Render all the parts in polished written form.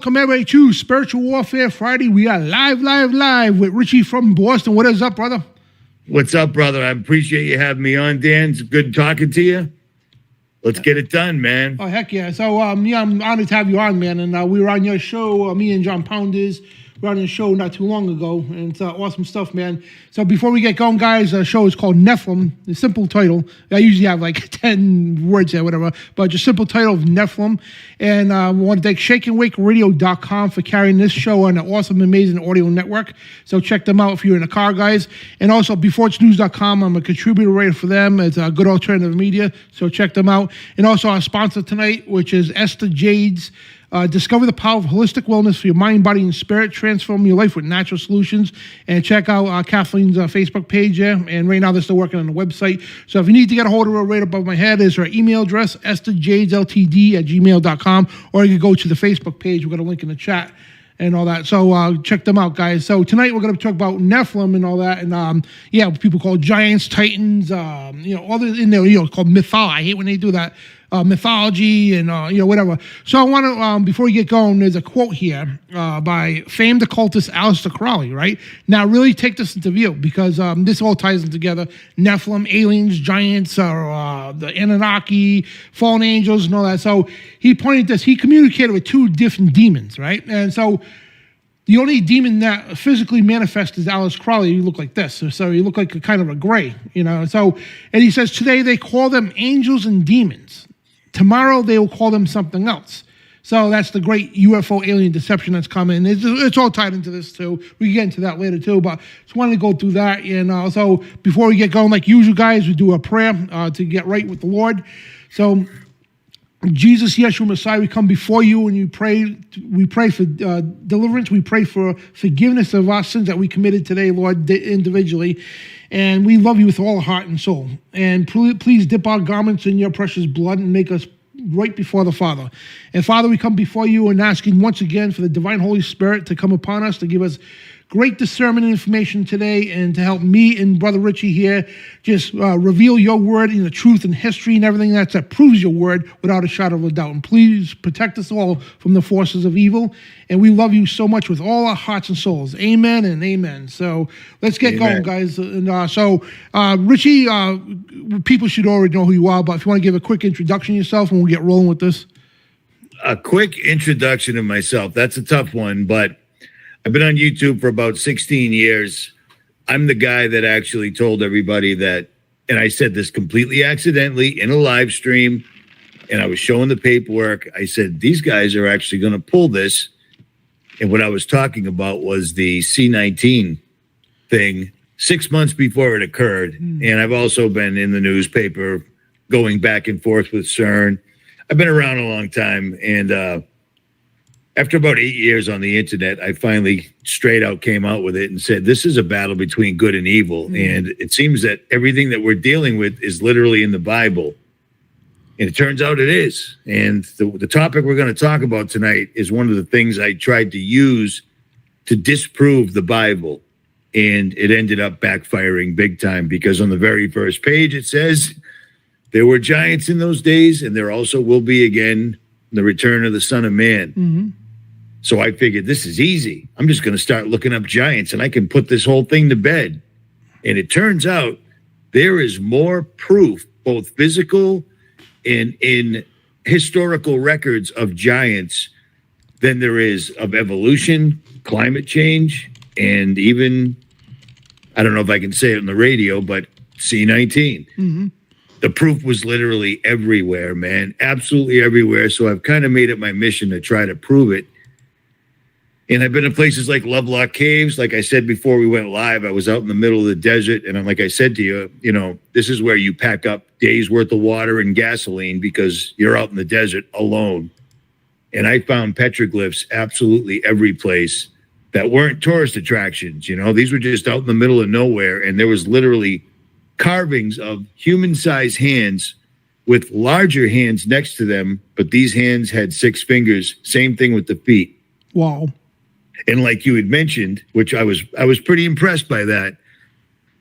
Welcome everybody to Spiritual Warfare Friday. We are live with Richie from Boston. What is up, brother? What's up, brother? I appreciate you having me on, Dan. It's good talking to you. Let's get it done, man. Oh, heck yeah. So, I'm honored to have you on, man. And we were on your show, me and John Pounders. We were on your show not too long ago, and it's awesome stuff, man. So before we get going, guys, the show is called Nephilm. The simple title. I usually have like 10 words there, whatever, but just simple title of Nephilm. And I want to thank ShakeandWakeRadio.com for carrying this show on an awesome, amazing audio network. So check them out if you're in the car, guys. And also, BeforeIt'sNews.com, I'm a contributor writer for them. It's a good alternative media, so check them out. And also our sponsor tonight, which is Esther Jade's Discover the Power of Holistic Wellness for your mind, body, and spirit. Transform your life with natural solutions. And check out Kathleen's Facebook page there. And right now they're still working on the website. So if you need to get a hold of her, right above my head is her email address, estherjadesltd@gmail.com. Or you can go to the Facebook page. We've got a link in the chat and all that. So check them out, guys. So tonight we're going to talk about Nephilm and all that. And people call giants, titans, all the in there, called mythology. I hate when they do that. Mythology and, whatever. So I want to, before we get going, there's a quote here by famed occultist Aleister Crowley, right? Now, really take this into view because this all ties in together. Nephilim, aliens, giants, the Anunnaki, fallen angels, and all that. So he pointed this. He communicated with two different demons, right? And so the only demon that physically manifests is Aleister Crowley. You look like this. So you look like a kind of a gray, So, and he says, today they call them angels and demons. Tomorrow they will call them something else. So that's the great UFO alien deception that's coming. It's all tied into this too. We can get into that later too, but just wanted to go through that. And so before we get going, like usual, guys, we do a prayer to get right with the Lord. So Jesus, Yeshua, Messiah, we come before you and we pray for deliverance. We pray for forgiveness of our sins that we committed today, Lord, individually. And we love you with all our heart and soul. And please dip our garments in your precious blood and make us right before the Father. And Father, we come before you and asking once again for the divine Holy Spirit to come upon us, to give us great discernment and information today, and to help me and Brother Richie here just reveal your word in the truth and history and everything that proves your word without a shadow of a doubt. And please protect us all from the forces of evil. And we love you so much with all our hearts and souls. Amen and amen. So let's get going, guys. And Richie, people should already know who you are, but if you want to give a quick introduction of yourself and we'll get rolling with this. A quick introduction of myself. That's a tough one, but I've been on YouTube for about 16 years. I'm the guy that actually told everybody that, and I said this completely accidentally in a live stream, and I was showing the paperwork. I said, these guys are actually going to pull this. And what I was talking about was the C-19 thing 6 months before it occurred. And I've also been in the newspaper going back and forth with CERN. I've been around a long time, and after about 8 years on the internet, I finally straight out came out with it and said, this is a battle between good and evil. And it seems that everything that we're dealing with is literally in the Bible. And it turns out it is. And the topic we're going to talk about tonight is one of the things I tried to use to disprove the Bible. And it ended up backfiring big time because on the very first page, it says there were giants in those days, and there also will be again the return of the Son of Man. Mm-hmm. So I figured this is easy. I'm just going to start looking up giants and I can put this whole thing to bed. And it turns out there is more proof, both physical and in historical records of giants than there is of evolution, climate change, and even, I don't know if I can say it on the radio, but C-19. Mm-hmm. The proof was literally everywhere, man, absolutely everywhere. So I've kind of made it my mission to try to prove it. And I've been in places like Lovelock Caves. Like I said before we went live, I was out in the middle of the desert. And like I said to you, this is where you pack up days worth of water and gasoline because you're out in the desert alone. And I found petroglyphs absolutely every place that weren't tourist attractions. These were just out in the middle of nowhere. And there was literally carvings of human-sized hands with larger hands next to them. But these hands had 6 fingers. Same thing with the feet. Wow. And like you had mentioned, which I was pretty impressed by that,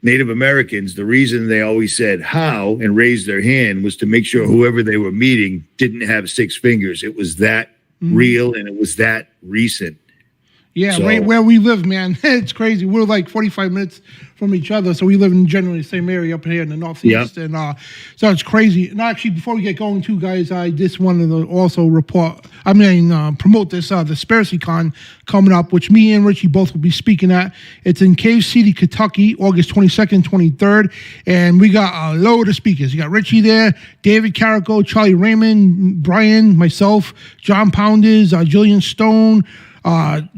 Native Americans, the reason they always said how and raised their hand was to make sure whoever they were meeting didn't have 6 fingers. It was that real and it was that recent. Yeah, So- right where we live, man. It's crazy. We're like 45 minutes from each other, so we live in generally the same area up here in the Northeast, and so it's crazy. And actually, before we get going, too, guys, I just wanted to also promote this the Conspiracy Con coming up, which me and Richie both will be speaking at. It's in Cave City, Kentucky, August 22nd, 23rd, and we got a load of speakers. You got Richie there, David Carrico, Charlie Raymond, Brian, myself, John Pounders, Jillian Stone,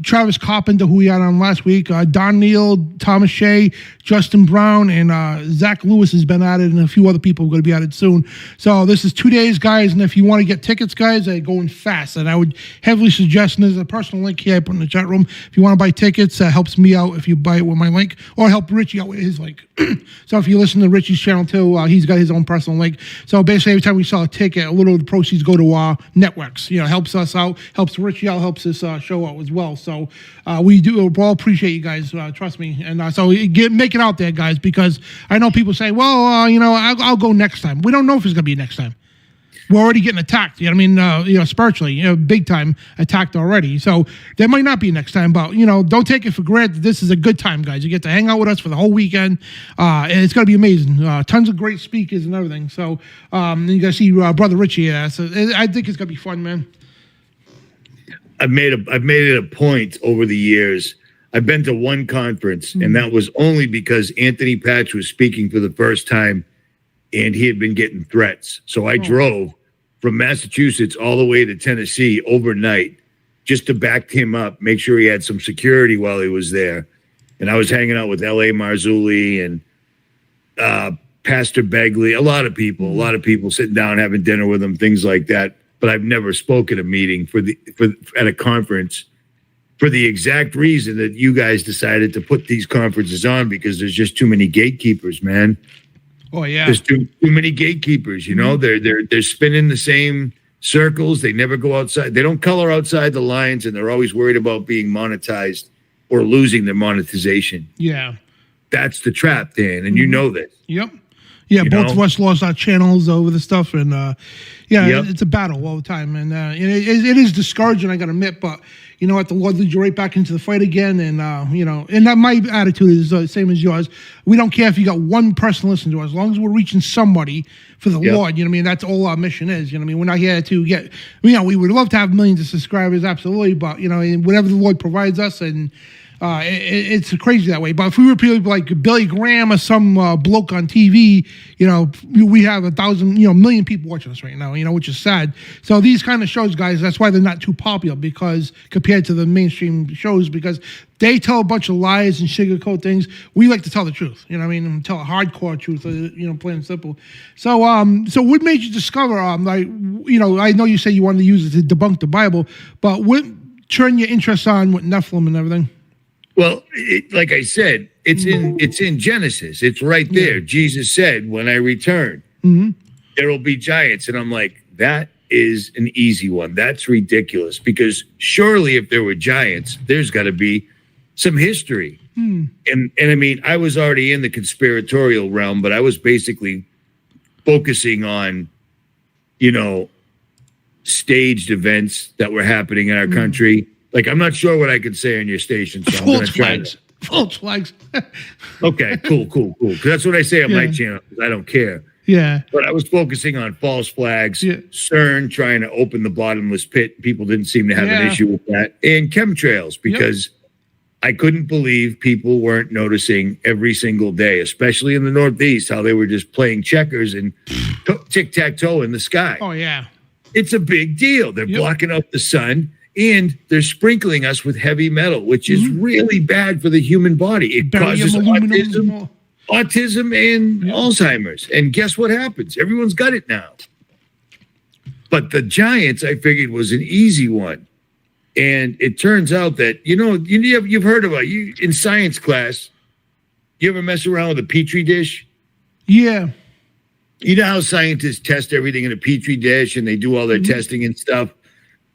Travis Carpenter, who we had on last week, Don Neal, Thomas Shea, Justin Brown, and Zach Lewis has been added, and a few other people are going to be added soon. So this is 2 days, guys, and if you want to get tickets, guys, they're going fast, and I would heavily suggest, and there's a personal link here I put in the chat room. If you want to buy tickets, helps me out if you buy it with my link, or help Richie out with his link. So if you listen to Richie's channel too, he's got his own personal link. So basically, every time we sell a ticket, a little of the proceeds go to our networks. Helps us out, helps Richie out, helps this show out as well. So we all appreciate you guys. Trust me. And so make it out there, guys, because I know people say, well, I'll go next time. We don't know if it's going to be next time. We're already getting attacked. Spiritually, big time attacked already. So there might not be next time, but don't take it for granted. This is a good time, guys. You get to hang out with us for the whole weekend, and it's going to be amazing. Tons of great speakers and everything. So you guys see Brother Richie. So I think it's going to be fun, man. I've made it a point over the years. I've been to one conference, and that was only because Anthony Patch was speaking for the first time, and he had been getting threats. So I drove from Massachusetts all the way to Tennessee overnight just to back him up, make sure he had some security while he was there. And I was hanging out with L.A. Marzulli and Pastor Begley, a lot of people sitting down having dinner with him, things like that. But I've never spoken at a meeting at a conference for the exact reason that you guys decided to put these conferences on, because there's just too many gatekeepers, man. Oh yeah, there's too many gatekeepers. They're spinning the same circles. They never go outside. They don't color outside the lines, and they're always worried about being monetized or losing their monetization. Yeah, that's the trap, Dan, and you know this. Yep. Yeah, both of us lost our channels over the stuff, and it's a battle all the time, and it is discouraging, I got to admit, but what, the Lord leads you right back into the fight again, and and that my attitude is the same as yours. We don't care if you got one person listening to us, as long as we're reaching somebody for the Lord. That's all our mission is. We're not here to get. We would love to have millions of subscribers, absolutely, but whatever the Lord provides us, and. It's crazy that way. But if we were people like Billy Graham or some bloke on TV, we have 1,000, million people watching us right now, which is sad. So these kind of shows, guys, that's why they're not too popular, because compared to the mainstream shows, because they tell a bunch of lies and sugarcoat things. We like to tell the truth, and tell a hardcore truth, plain and simple. So what made you discover, I know you say you wanted to use it to debunk the Bible, but what turned your interest on with Nephilm and everything? Well, like I said, it's in Genesis. It's right there. Jesus said, "When I return, there will be giants." And I'm like, that is an easy one. That's ridiculous, because surely if there were giants, there's got to be some history. And I mean, I was already in the conspiratorial realm, but I was basically focusing on, staged events that were happening in our country. Like, I'm not sure what I could say on your station. So False flags. False flags. Okay, cool. Because that's what I say on my channel, because I don't care. Yeah. But I was focusing on false flags, CERN trying to open the bottomless pit. People didn't seem to have an issue with that. And chemtrails, because I couldn't believe people weren't noticing every single day, especially in the Northeast, how they were just playing checkers and tic-tac-toe in the sky. Oh, yeah. It's a big deal. They're blocking out the sun. And they're sprinkling us with heavy metal, which is really bad for the human body. It causes autism and Alzheimer's. And guess what happens? Everyone's got it now. But the giants, I figured, was an easy one. And it turns out that, you've heard about in science class, you ever mess around with a Petri dish? Yeah. You know how scientists test everything in a Petri dish and they do all their testing and stuff?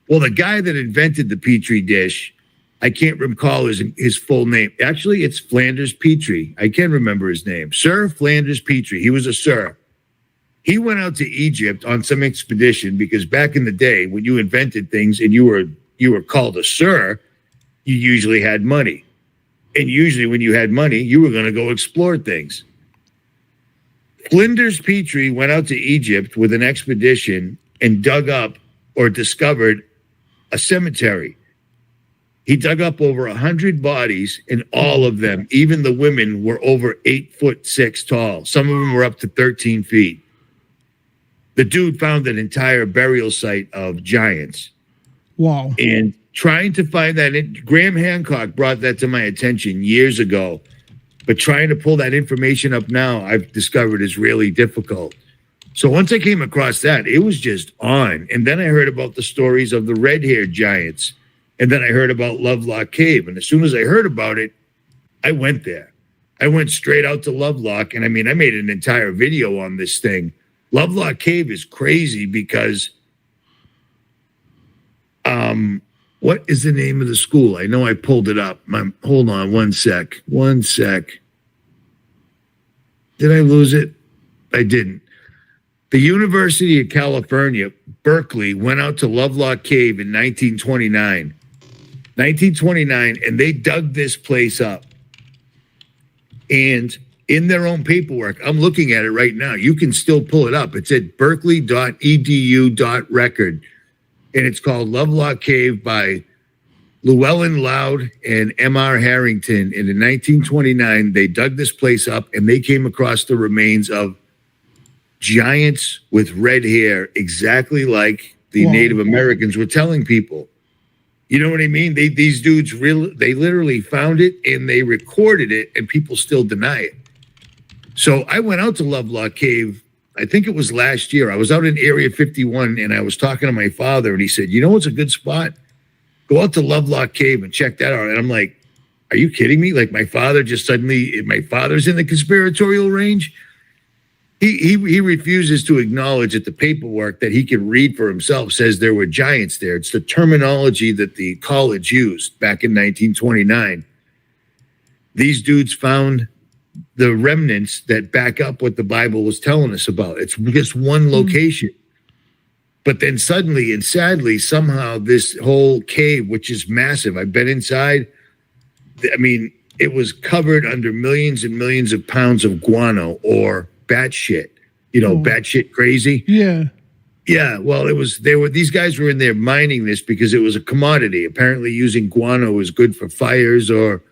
Well, the guy that invented the Petri dish, I can't recall his full name. Actually, it's Flanders Petrie. I can remember his name. Sir Flanders Petrie. He was a sir. He went out to Egypt on some expedition because back in the day, when you invented things and you were called a sir, you usually had money. And usually when you had money, you were going to go explore things. Flinders Petrie went out to Egypt with an expedition and dug up or discovered a cemetery. He dug up over 100 bodies, and all of them, even the women, were over 8'6" tall. Some of them were up to 13 feet. The dude found an entire burial site of giants. Wow. And trying to find that, Graham Hancock brought that to my attention years ago. But trying to pull that information up now, I've discovered is really difficult. So once I came across that, it was just on. And then I heard about the stories of the red-haired giants. And then I heard about Lovelock Cave. And as soon as I heard about it, I went there. I went straight out to Lovelock. And I mean, I made an entire video on this thing. Lovelock Cave is crazy because, what is the name of the school? I know I pulled it up. Hold on one sec. Did I lose it? I didn't. The University of California, Berkeley, went out to Lovelock Cave in 1929. And they dug this place up. And in their own paperwork, I'm looking at it right now. You can still pull it up. It's at berkeley.edu.record. And it's called Lovelock Cave by Llewellyn Loud and M.R. Harrington. And in 1929, they dug this place up and they came across the remains of giants with red hair, exactly like the Native Americans were telling people. You know what I mean? These dudes they literally found it and they recorded it, and people still deny it. So I went out to Lovelock Cave, I think it was last year. I was out in Area 51 and I was talking to my father, and he said, you know what's a good spot? Go out to Lovelock Cave and check that out. And I'm like, are you kidding me? Like my father's in the conspiratorial range? He refuses to acknowledge that the paperwork that he can read for himself says there were giants there. It's the terminology that the college used back in 1929. These dudes found the remnants that back up what the Bible was telling us about. It's just one location. But then suddenly and sadly, somehow this whole cave, which is massive, I've been inside. I mean, it was covered under millions and millions of pounds of guano or batshit, batshit crazy. Yeah. Yeah. Well, these guys were in there mining this because it was a commodity. Apparently using guano was good for fires or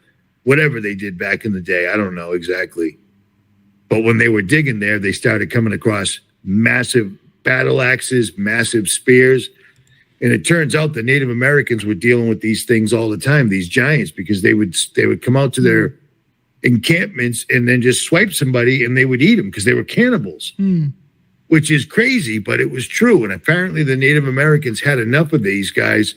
whatever they did back in the day. I don't know exactly. But when they were digging there, they started coming across massive battle axes, massive spears. And it turns out the Native Americans were dealing with these things all the time, these giants, because they would come out to their encampments and then just swipe somebody and they would eat them because they were cannibals, which is crazy, but it was true. And apparently the Native Americans had enough of these guys.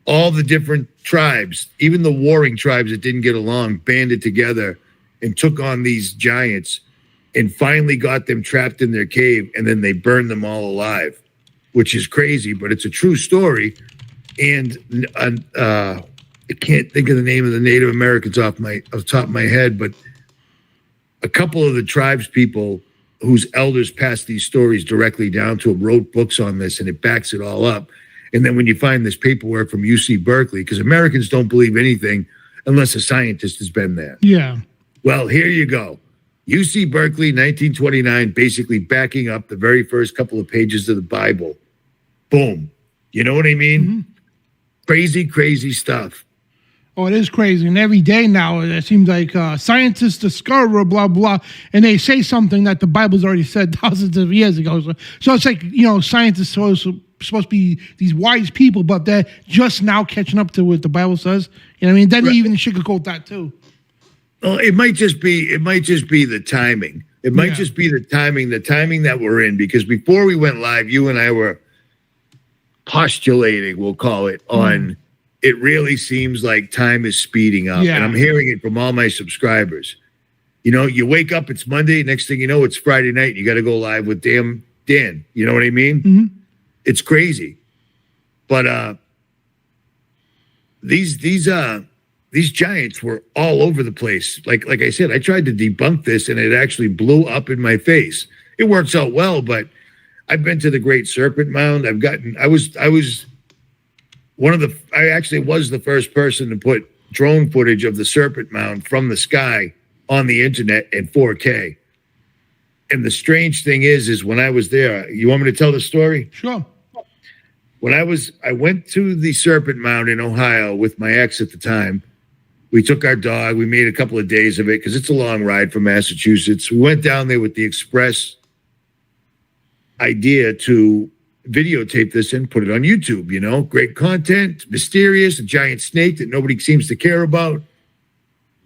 All the different tribes, even the warring tribes that didn't get along, banded together and took on these giants and finally got them trapped in their cave, and then they burned them all alive, which is crazy, but it's a true story. And I can't think of the name of the Native Americans off the top of my head, but a couple of the tribes people whose elders passed these stories directly down to them wrote books on this, and it backs it all up. And then when you find this paperwork from UC Berkeley, because Americans don't believe anything unless a scientist has been there. Yeah. Well, here you go. UC Berkeley, 1929, basically backing up the very first couple of pages of the Bible. Boom. You know what I mean? Mm-hmm. Crazy, crazy stuff. Oh, it is crazy. And every day now, it seems like scientists discover blah, blah, and they say something that the Bible's already said thousands of years ago. So it's like, scientists are supposed to be these wise people, but they're just now catching up to what the Bible says. You know what I mean? Then they even sugarcoat that too. Well, it might just be the timing. It might just be the timing that we're in, because before we went live, you and I were postulating, we'll call it, on it really seems like time is speeding up. Yeah. And I'm hearing it from all my subscribers. You wake up, it's Monday, next thing you know, it's Friday night, and you got to go live with damn Dan. You know what I mean? Mm-hmm. It's crazy. But these giants were all over the place. Like I said, I tried to debunk this and it actually blew up in my face. it works out well. But I've been to the Great Serpent Mound. I was the first person to put drone footage of the Serpent Mound from the sky on the internet in 4K. And the strange thing is when I was there, you want me to tell the story? Sure. I went to the Serpent Mound in Ohio with my ex at the time. We took our dog. We made a couple of days of it because it's a long ride from Massachusetts. We went down there with the express idea to videotape this and put it on YouTube. Great content, mysterious, a giant snake that nobody seems to care about.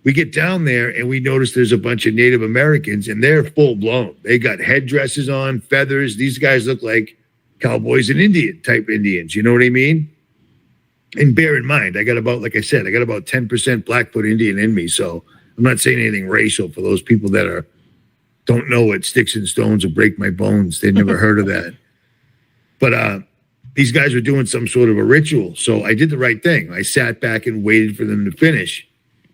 We get down there and we notice there's a bunch of Native Americans and they're full blown. They got headdresses on, feathers. These guys look like cowboys and Indians. You know what I mean? And bear in mind, I got about 10% Blackfoot Indian in me. So I'm not saying anything racial for those people that don't know what sticks and stones will break my bones. They've never heard of that. But these guys were doing some sort of a ritual. So I did the right thing. I sat back and waited for them to finish.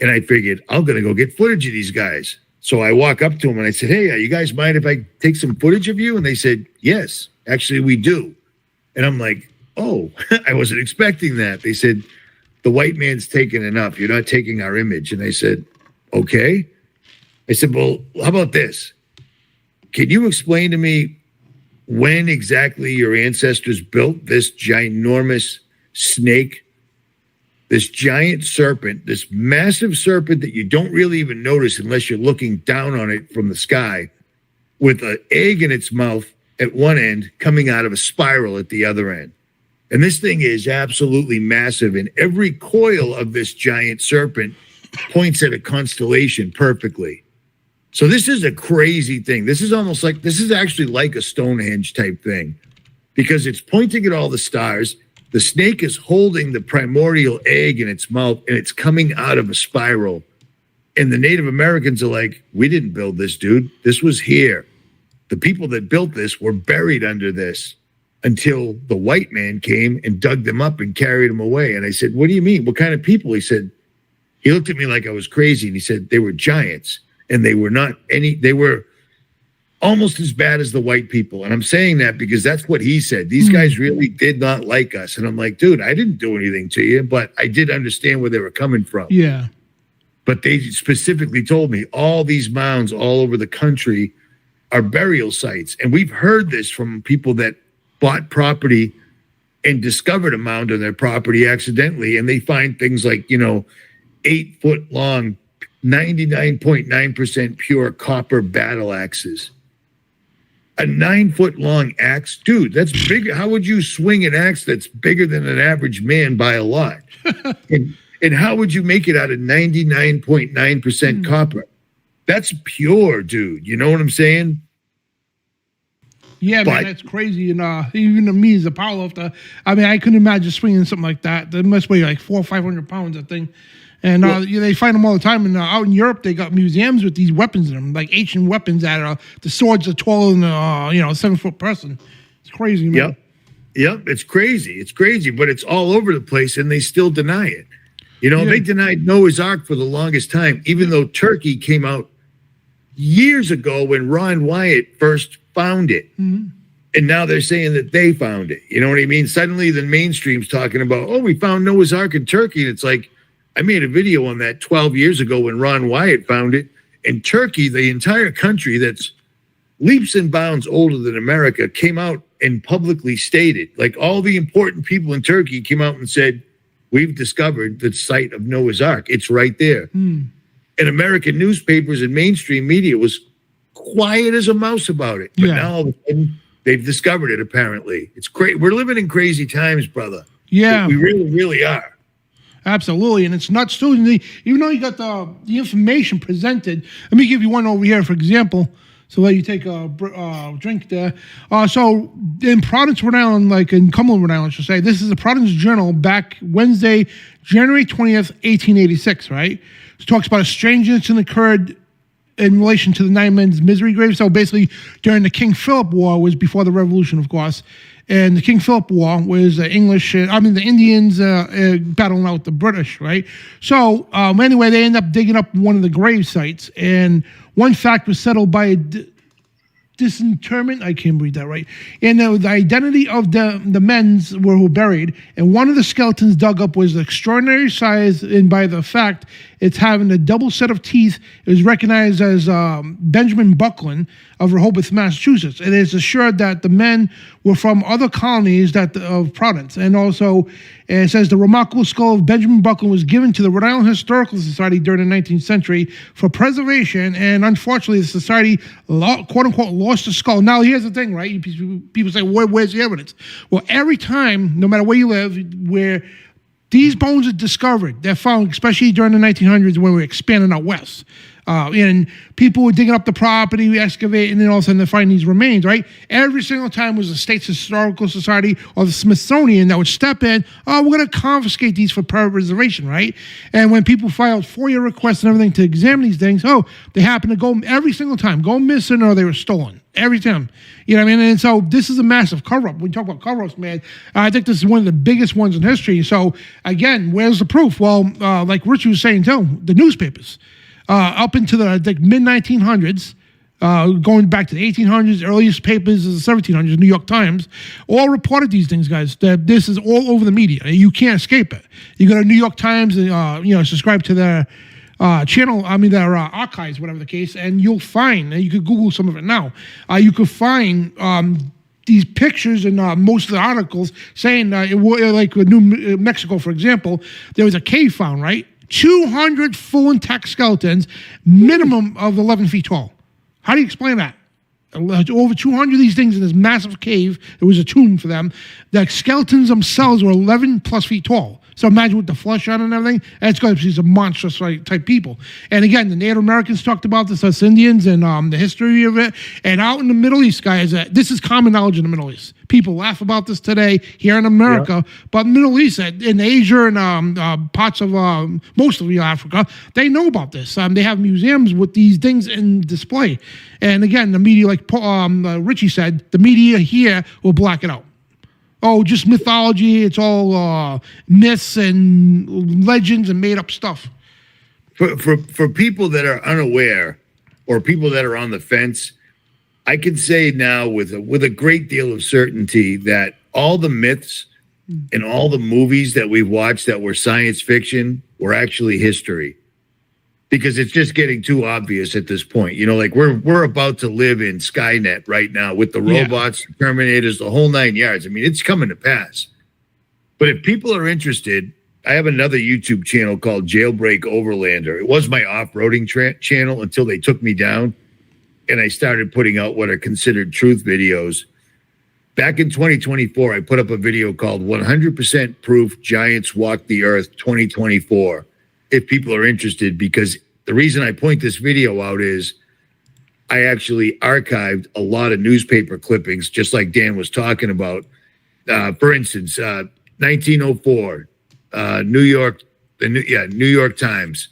And I figured, I'm going to go get footage of these guys. So I walk up to them and I said, hey, you guys mind if I take some footage of you? And they said, yes, actually we do. And I'm like, oh, I wasn't expecting that. They said, the white man's taken enough. You're not taking our image. And I said, okay. I said, well, how about this? Can you explain to me when exactly your ancestors built this ginormous snake, this giant serpent, this massive serpent that you don't really even notice unless you're looking down on it from the sky, with an egg in its mouth at one end coming out of a spiral at the other end? And this thing is absolutely massive, and every coil of this giant serpent points at a constellation perfectly. So this is a crazy thing. This is actually like a Stonehenge type thing, because it's pointing at all the stars. The snake is holding the primordial egg in its mouth, and it's coming out of a spiral. And the Native Americans are like, we didn't build this, dude. This was here. The people that built this were buried under this until the white man came and dug them up and carried them away. And I said, what do you mean? What kind of people? He looked at me like I was crazy, and he said, they were giants. And they were almost as bad as the white people. And I'm saying that because that's what he said. These guys really did not like us. And I'm like, dude, I didn't do anything to you, but I did understand where they were coming from. Yeah. But they specifically told me all these mounds all over the country are burial sites. And we've heard this from people that bought property and discovered a mound on their property accidentally. And they find things like, 8-foot long, 99.9% pure copper battle axes. A 9-foot long axe, dude, that's big. How would you swing an axe that's bigger than an average man by a lot? and how would you make it out of 99.9% copper? That's pure, dude. You know what I'm saying? Yeah, man, that's crazy. And even to me as a powerlifter, I mean, I couldn't imagine swinging something like that. That must weigh like 400 or 500 pounds, I think. And they find them all the time. And out in Europe, they got museums with these weapons in them, like ancient weapons that are, the swords are taller than a 7-foot person. It's crazy, man. Yep, it's crazy. It's crazy, but it's all over the place, and they still deny it. They denied Noah's Ark for the longest time, even though Turkey came out years ago when Ron Wyatt first found it. Mm-hmm. And now they're saying that they found it. You know what I mean? Suddenly the mainstream's talking about, we found Noah's Ark in Turkey. And it's like, I made a video on that 12 years ago when Ron Wyatt found it. In Turkey, the entire country that's leaps and bounds older than America came out and publicly stated, like all the important people in Turkey came out and said, we've discovered the site of Noah's Ark. It's right there. And American newspapers and mainstream media was quiet as a mouse about it. But now all of a sudden, they've discovered it, apparently. It's great. We're living in crazy times, brother. Yeah. We really, really are. Absolutely, and it's nuts too. Even though you got the information presented, let me give you one over here, for example. So let you take a drink there. So in Providence, Rhode Island, like in Cumberland, Rhode Island, I should say, this is the Providence Journal back Wednesday, January 20th, 1886, right? It talks about a strange incident occurred in relation to the 9 men's misery grave. So basically, during the King Philip War, was before the Revolution, of course. And the King Philip War was the Indians battling out the British, right? So anyway, they end up digging up one of the grave sites. And one fact was settled by disinterment, I can't read that right, and the identity of the men were who buried, and one of the skeletons dug up was extraordinary size, and by the fact it's having a double set of teeth, it was recognized as Benjamin Buckland of Rehoboth, Massachusetts. It is assured that the men were from other colonies of Providence, and also it says the remarkable skull of Benjamin Buckland was given to the Rhode Island Historical Society during the 19th century for preservation, and unfortunately the society, quote unquote, lost the skull. Now here's the thing, right? People say, where's the evidence? Well, every time, no matter where you live, where these bones are discovered, they're found, especially during the 1900s when we were expanding out west. And people were digging up the property, excavating, and then all of a sudden they find these remains, right? Every single time was the State's Historical Society or the Smithsonian that would step in, we're going to confiscate these for preservation, right? And when people filed FOIA requests and everything to examine these things, they happen to go every single time, go missing or they were stolen. Every time. You know what I mean? And so this is a massive cover-up. When we talk about cover-ups, man, I think this is one of the biggest ones in history. So, again, where's the proof? Well, like Rich was saying, too, the newspapers. Up into the mid-1900s, going back to the 1800s, earliest papers is the 1700s, New York Times, all reported these things, guys. That this is all over the media. You can't escape it. You go to New York Times and subscribe to their channel, their archives, whatever the case, and you'll find, and you could Google some of it now, you could find these pictures in most of the articles saying, like New Mexico, for example, there was a cave found, right? 200 full intact skeletons, minimum of 11 feet tall. How do you explain that? Over 200 of these things in this massive cave. It was a tomb for them. The skeletons themselves were 11 plus feet tall. So imagine with the flesh on and everything. That's going to be some monstrous type people. And again, the Native Americans talked about this, us Indians, and the history of it. And out in the Middle East, guys, this is common knowledge in the Middle East. People laugh about this today here in America, but Middle East, in Asia and parts of most of Africa, they know about this. They have museums with these things in display. And again, the media, like Richie said, the media here will black it out. Oh, just mythology. It's all myths and legends and made up stuff. For people that are unaware or people that are on the fence, I can say now with a great deal of certainty that all the myths and all the movies that we've watched that were science fiction were actually history. Because it's just getting too obvious at this point. Like we're about to live in Skynet right now with the robots, the Terminators, the whole 9 yards. I mean, it's coming to pass. But if people are interested, I have another YouTube channel called Jailbreak Overlander. It was my off-roading channel until they took me down, and I started putting out what are considered truth videos. Back in 2024, I put up a video called 100% Proof Giants Walk the Earth 2024. If people are interested, because the reason I point this video out is I actually archived a lot of newspaper clippings, just like Dan was talking about. For instance, 1904, New York Times.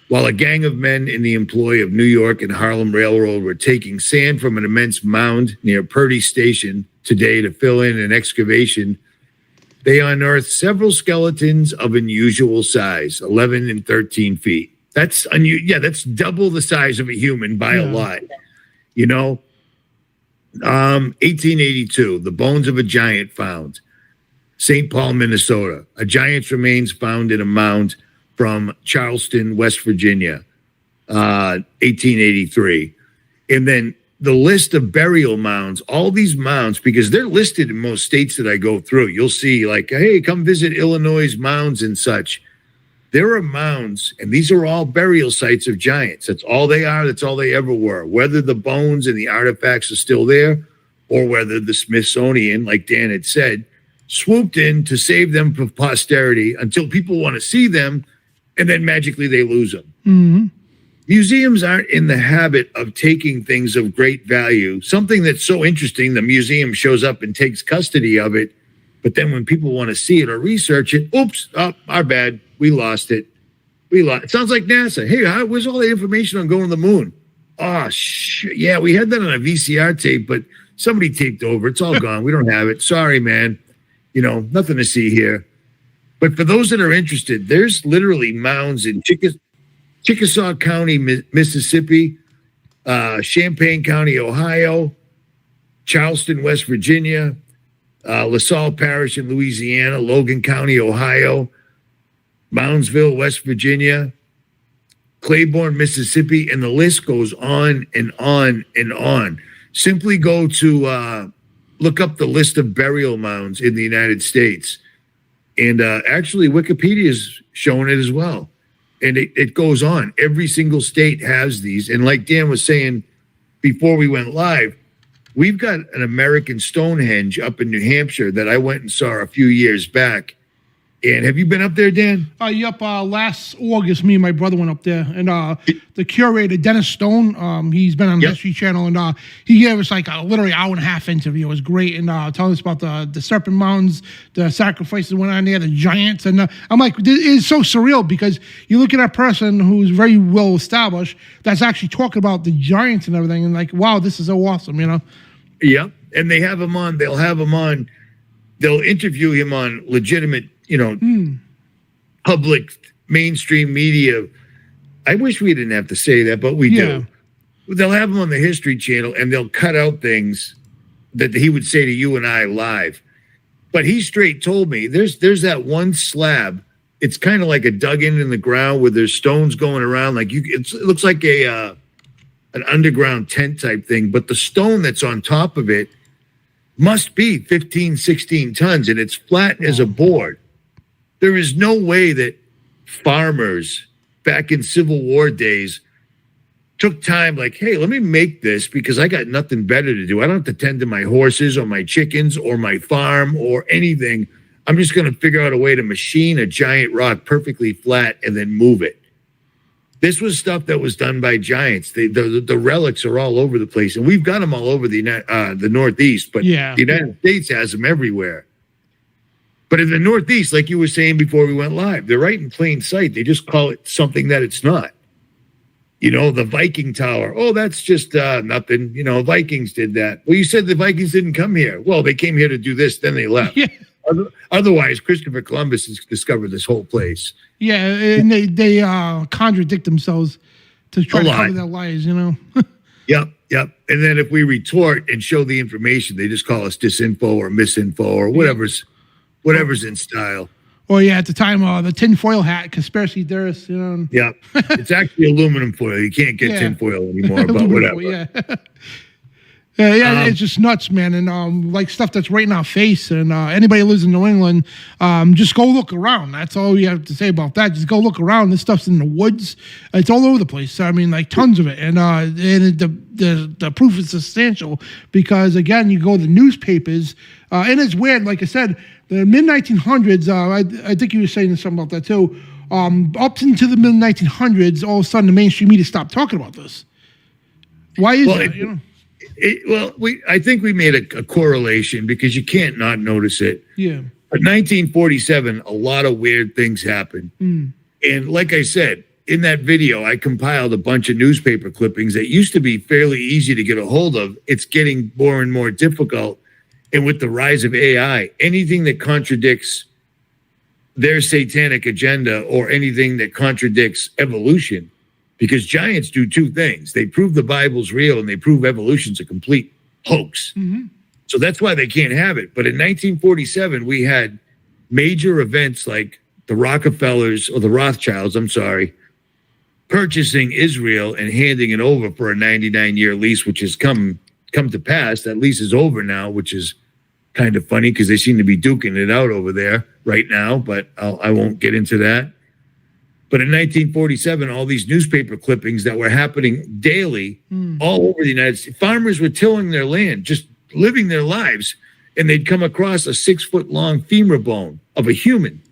While a gang of men in the employ of New York and Harlem Railroad were taking sand from an immense mound near Purdy Station today to fill in an excavation, they unearthed several skeletons of unusual size, 11 and 13 feet. That's that's double the size of a human by a lot. 1882, the bones of a giant found. St. Paul, Minnesota. A giant's remains found in a mound from Charleston, West Virginia, 1883. And then the list of burial mounds, all these mounds, because they're listed in most states that I go through. You'll see like, hey, come visit Illinois' mounds and such. There are mounds, and these are all burial sites of giants. That's all they are. That's all they ever were. Whether the bones and the artifacts are still there, or whether the Smithsonian, like Dan had said, swooped in to save them for posterity until people want to see them, and then magically they lose them. Mm-hmm. Museums aren't in the habit of taking things of great value, something that's so interesting, the museum shows up and takes custody of it. But then when people want to see it or research it, oops, our bad, we lost it. It sounds like NASA. Hey, where's all the information on going to the moon? Oh, shit. Yeah, we had that on a VCR tape, but somebody taped over. It's all gone. We don't have it. Sorry, man. Nothing to see here. But for those that are interested, there's literally mounds in Chickasaw County, Mississippi, Champaign County, Ohio, Charleston, West Virginia, LaSalle Parish in Louisiana, Logan County, Ohio, Moundsville, West Virginia, Claiborne, Mississippi, and the list goes on and on and on. Simply go to look up the list of burial mounds in the United States. And actually, Wikipedia is showing it as well. And it goes on. Every single state has these. And like Dan was saying before we went live, we've got an American Stonehenge up in New Hampshire that I went and saw a few years back. And have you been up there, Dan? Yep. Last August, me and my brother went up there, and the curator, Dennis Stone, he's been on the History Channel, and he gave us like a literally hour and a half interview. It was great, and telling us about the serpent mounds, the sacrifices that went on there, the giants, and I'm like, it's so surreal because you look at that person who's very well established that's actually talking about the giants and everything, and like, wow, this is so awesome, you know? Yep. And they have him on. They'll have him on. They'll interview him on legitimate, public mainstream media. I wish we didn't have to say that, but we do. They'll have him on the History Channel, and they'll cut out things that he would say to you and I live. But he straight told me there's that one slab. It's kind of like a dug in the ground where there's stones going around. Like it looks like an underground tent type thing, but the stone that's on top of it must be 15, 16 tons, and it's flat as a board. There is no way that farmers back in Civil War days took time like, hey, let me make this because I got nothing better to do. I don't have to tend to my horses or my chickens or my farm or anything. I'm just going to figure out a way to machine a giant rock perfectly flat and then move it. This was stuff that was done by giants. The relics are all over the place, and we've got them all over the Northeast, but the United States has them everywhere. But in the Northeast, like you were saying before we went live, they're right in plain sight. They just call it something that it's not. The Viking Tower. Oh, that's just nothing. Vikings did that. Well, you said the Vikings didn't come here. Well, they came here to do this, then they left. Yeah. Otherwise, Christopher Columbus has discovered this whole place. Yeah, and they contradict themselves to try to cover their lies, Yep. And then if we retort and show the information, they just call us disinfo or misinfo or whatever's in style. Or at the time, the tinfoil hat, conspiracy theorists, Yeah, it's actually aluminum foil. You can't get tinfoil anymore, but whatever. It's just nuts, man. And like stuff that's right in our face. And anybody who lives in New England, just go look around. That's all you have to say about that. Just go look around. This stuff's in the woods. It's all over the place. I mean, like tons of it. And the proof is substantial because, again, you go to the newspapers, and it's weird. Like I said, the mid-1900s, I think you were saying something about that too. Up into the mid-1900s, all of a sudden the mainstream media stopped talking about this. Why is that? I think we made a correlation because you can't not notice it. Yeah. But 1947, a lot of weird things happened. And like I said, in that video, I compiled a bunch of newspaper clippings that used to be fairly easy to get a hold of. It's getting more and more difficult. And with the rise of AI, anything that contradicts their satanic agenda or anything that contradicts evolution, because giants do two things. They prove the Bible's real and they prove evolution's a complete hoax. So that's why they can't have it. But in 1947, we had major events like the Rockefellers or the Rothschilds, purchasing Israel and handing it over for a 99-year lease, which has come to pass. That lease is over now, which is kind of funny because they seem to be duking it out over there right now, but I won't get into that. But in 1947, all these newspaper clippings that were happening daily all over the United States, farmers were tilling their land, just living their lives, and they'd come across a 6-foot-long femur bone of a human.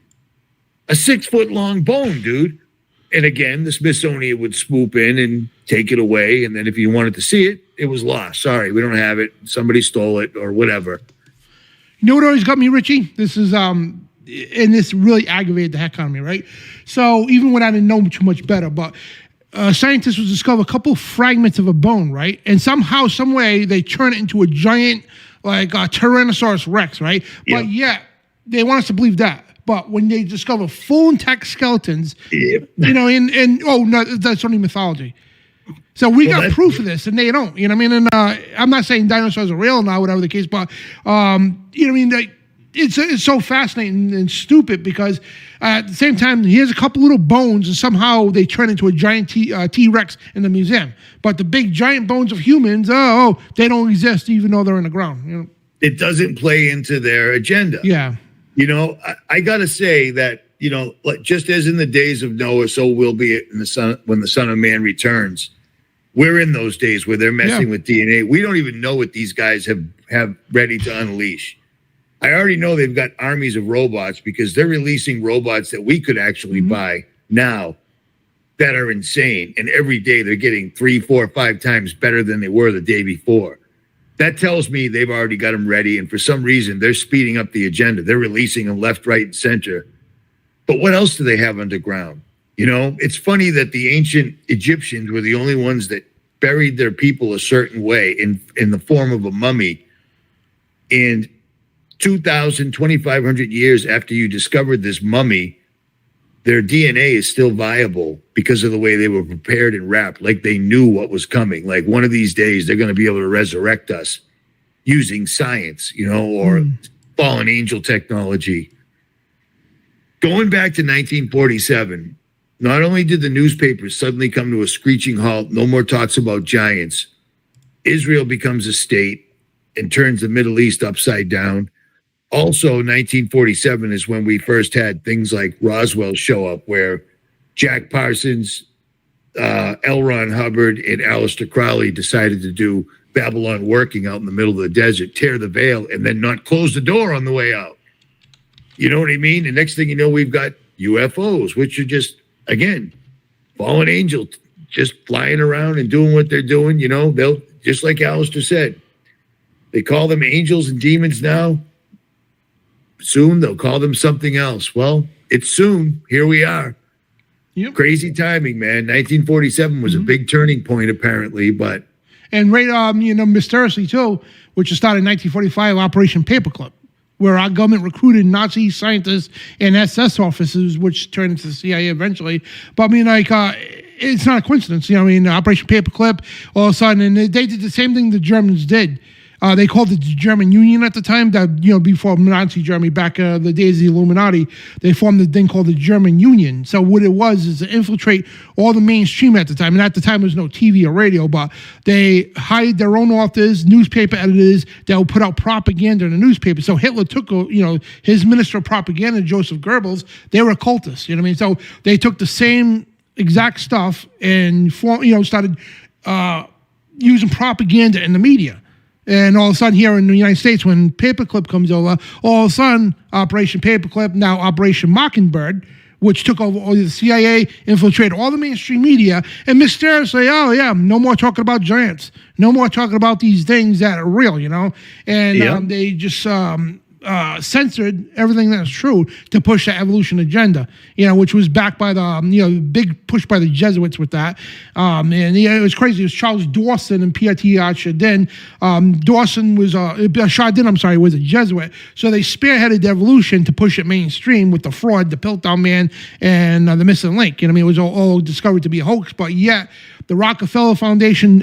A 6-foot-long bone, dude. And again, the Smithsonian would swoop in and take it away, and then if you wanted to see it, it was lost. Sorry, we don't have it. Somebody stole it or whatever. You know what always got me, Richie? This is and this really aggravated the heck out of me, right? So even when I didn't know too much better, but scientists would discover a couple fragments of a bone, right? And somehow, some way, they turn it into a giant, like Tyrannosaurus Rex, right? Yeah. But yet, they want us to believe that. But when they discover full intact skeletons, and that's only mythology. So we got proof of this, and they don't. You know what I mean? And I'm not saying dinosaurs are real now, whatever the case, but you know what I mean? It's so fascinating and stupid because at the same time, here's a couple little bones, and somehow they turn into a giant T-Rex in the museum. But the big giant bones of humans, they don't exist, even though they're in the ground. You know? It doesn't play into their agenda. Yeah. You know, I got to say that, you know, like just as in the days of Noah, so will be it when the Son of Man returns. We're in those days where they're messing with DNA. We don't even know what these guys have ready to unleash. I already know they've got armies of robots because they're releasing robots that we could actually buy now that are insane. And every day they're getting 3, 4, 5 times better than they were the day before. That tells me they've already got them ready. And for some reason, they're speeding up the agenda. They're releasing them left, right, and center. But what else do they have underground? You know, it's funny that the ancient Egyptians were the only ones that buried their people a certain way in the form of a mummy. And 2,500 years after you discovered this mummy, their DNA is still viable because of the way they were prepared and wrapped, like they knew what was coming. Like one of these days, they're going to be able to resurrect us using science, you know, or fallen angel technology. Going back to 1947, not only did the newspapers suddenly come to a screeching halt, no more talks about giants, Israel becomes a state and turns the Middle East upside down. Also, 1947 is when we first had things like Roswell show up, where Jack Parsons, L. Ron Hubbard, and Aleister Crowley decided to do Babylon working out in the middle of the desert, tear the veil, and then not close the door on the way out. You know what I mean? The next thing you know, we've got UFOs, which are just, again, fallen angels just flying around and doing what they're doing. You know, they'll, just like Aleister said, they call them angels and demons now. Soon they'll call them something else. Well, it's soon. Here we are. Yep. Crazy timing, man. 1947 was a big turning point, apparently, but. And right, you know, mysteriously too, which started in 1945, Operation Paperclip, where our government recruited Nazi scientists and SS officers, which turned into the CIA eventually. But I mean, like, it's not a coincidence. You know, I mean, Operation Paperclip, all of a sudden, and they did the same thing the Germans did. They called it the German Union at the time, that, you know, before Nazi Germany, back the days of the Illuminati, they formed a thing called the German Union. So what it was is to infiltrate all the mainstream at the time. And at the time, there was no TV or radio, but they hired their own authors, newspaper editors that would put out propaganda in the newspaper. So Hitler took, you know, his minister of propaganda, Joseph Goebbels, they were occultists, you know what I mean? So they took the same exact stuff and, started using propaganda in the media. And all of a sudden here in the United States, when Paperclip comes over, all of a sudden, Operation Paperclip, now Operation Mockingbird, which took over all the CIA, infiltrated all the mainstream media, and mysteriously, oh yeah, no more talking about giants. No more talking about these things that are real, you know? And they just censored everything that's true to push the evolution agenda, you know, which was backed by the, big push by the Jesuits with that. And it was crazy. It was Charles Dawson and P.I.T. Chardin. Dawson was, Chardin, was a Jesuit. So they spearheaded the evolution to push it mainstream with the fraud, the Piltdown Man, and the missing link. You know what I mean? It was all discovered to be a hoax, but yet the Rockefeller Foundation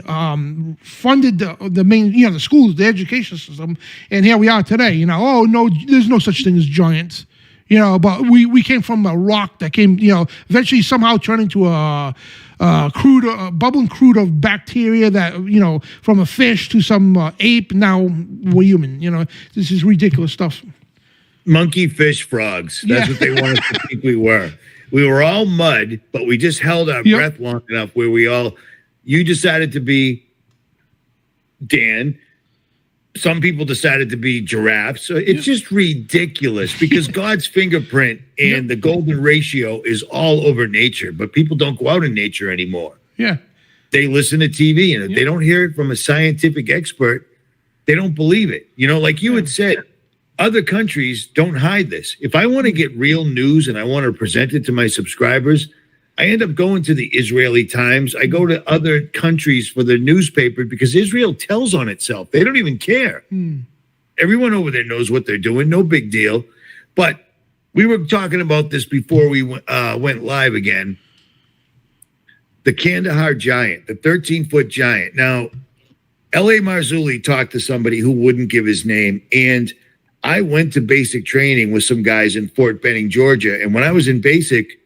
funded the main, the schools, the education system, and here we are today. You know, oh no, there's no such thing as giants. You know, but we came from a rock that came, eventually somehow turned into a bubbling crude of bacteria that, from a fish to some ape. Now we're human. You know, this is ridiculous stuff. Monkey, fish, frogs. That's what they wanted to think we were. We were all mud, but we just held our breath long enough where you decided to be Dan. Some people decided to be giraffes. So it's just ridiculous because God's fingerprint and the golden ratio is all over nature, but people don't go out in nature anymore. Yeah. They listen to TV, and if they don't hear it from a scientific expert, they don't believe it. You know, like you had said, other countries don't hide this. If I want to get real news and I want to present it to my subscribers, I end up going to the Israeli Times. I go to other countries for their newspaper because Israel tells on itself. They don't even care. Everyone over there knows what they're doing. No big deal. But we were talking about this before we went live again. the Kandahar giant, the 13-foot giant. Now, L.A. Marzulli talked to somebody who wouldn't give his name, and I went to basic training with some guys in Fort Benning, Georgia. And when I was in basic,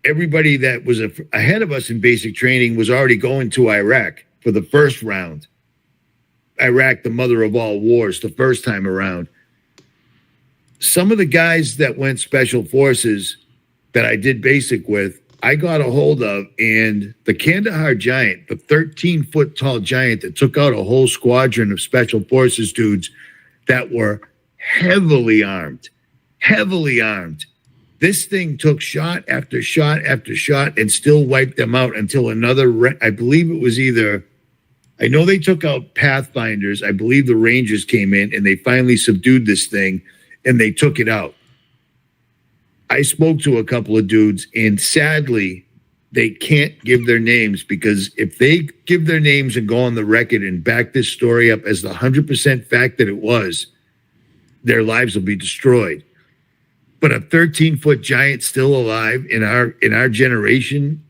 everybody that was ahead of us in basic training was already going to Iraq for the first round. Iraq, the mother of all wars, the first time around. Some of the guys that went special forces that I did basic with, I got a hold of, and the Kandahar giant, the 13-foot tall giant that took out a whole squadron of special forces dudes that were heavily armed. This thing took shot after shot after shot and still wiped them out until another, I believe it was either, I know they took out Pathfinders. I believe the Rangers came in and they finally subdued this thing and they took it out. I spoke to a couple of dudes, and sadly, they can't give their names, because if they give their names and go on the record and back this story up as the 100% fact that it was, their lives will be destroyed. But a 13-foot giant still alive in our generation,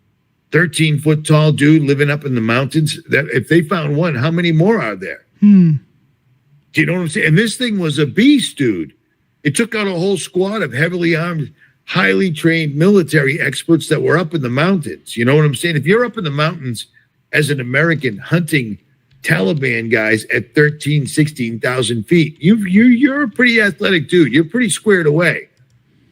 13-foot tall dude living up in the mountains, that if they found one, how many more are there? Do you know what I'm saying? And this thing was a beast, dude. It took out a whole squad of heavily armed, highly trained military experts that were up in the mountains. You know what I'm saying? If you're up in the mountains as an American hunting Taliban guys at 13, 16,000 feet, you're a pretty athletic dude. You're pretty squared away.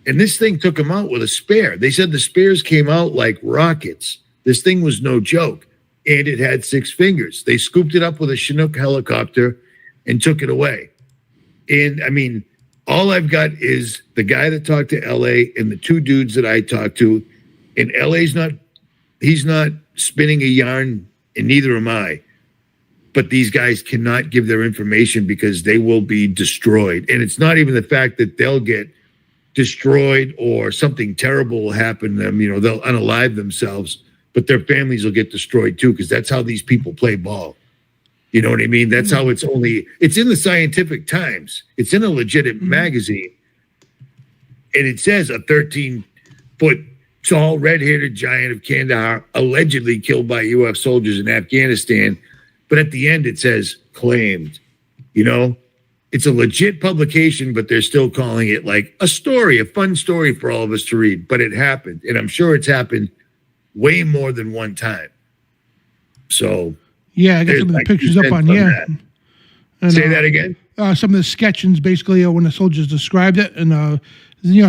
And this thing took them out with a spear. They said the spears came out like rockets. This thing was no joke. And it had 6 fingers. They scooped it up with a Chinook helicopter and took it away. And I mean, all I've got is the guy that talked to LA and the 2 dudes that I talked to. And he's not spinning a yarn, and neither am I. But these guys cannot give their information because they will be destroyed. And it's not even the fact that they'll get destroyed or something terrible will happen to them. You know, they'll unalive themselves, but their families will get destroyed too, because that's how these people play ball. You know what I mean? That's how it's in the Scientific Times. It's in a legitimate magazine. And it says a 13-foot tall red-haired giant of Kandahar allegedly killed by U.S. soldiers in Afghanistan. But at the end, it says claimed. You know, it's a legit publication, but they're still calling it like a story, a fun story for all of us to read. But it happened. And I'm sure it's happened way more than one time. So... yeah, I got some of the pictures up on here. And, say that again? Some of the sketchings, basically, when the soldiers described it. And,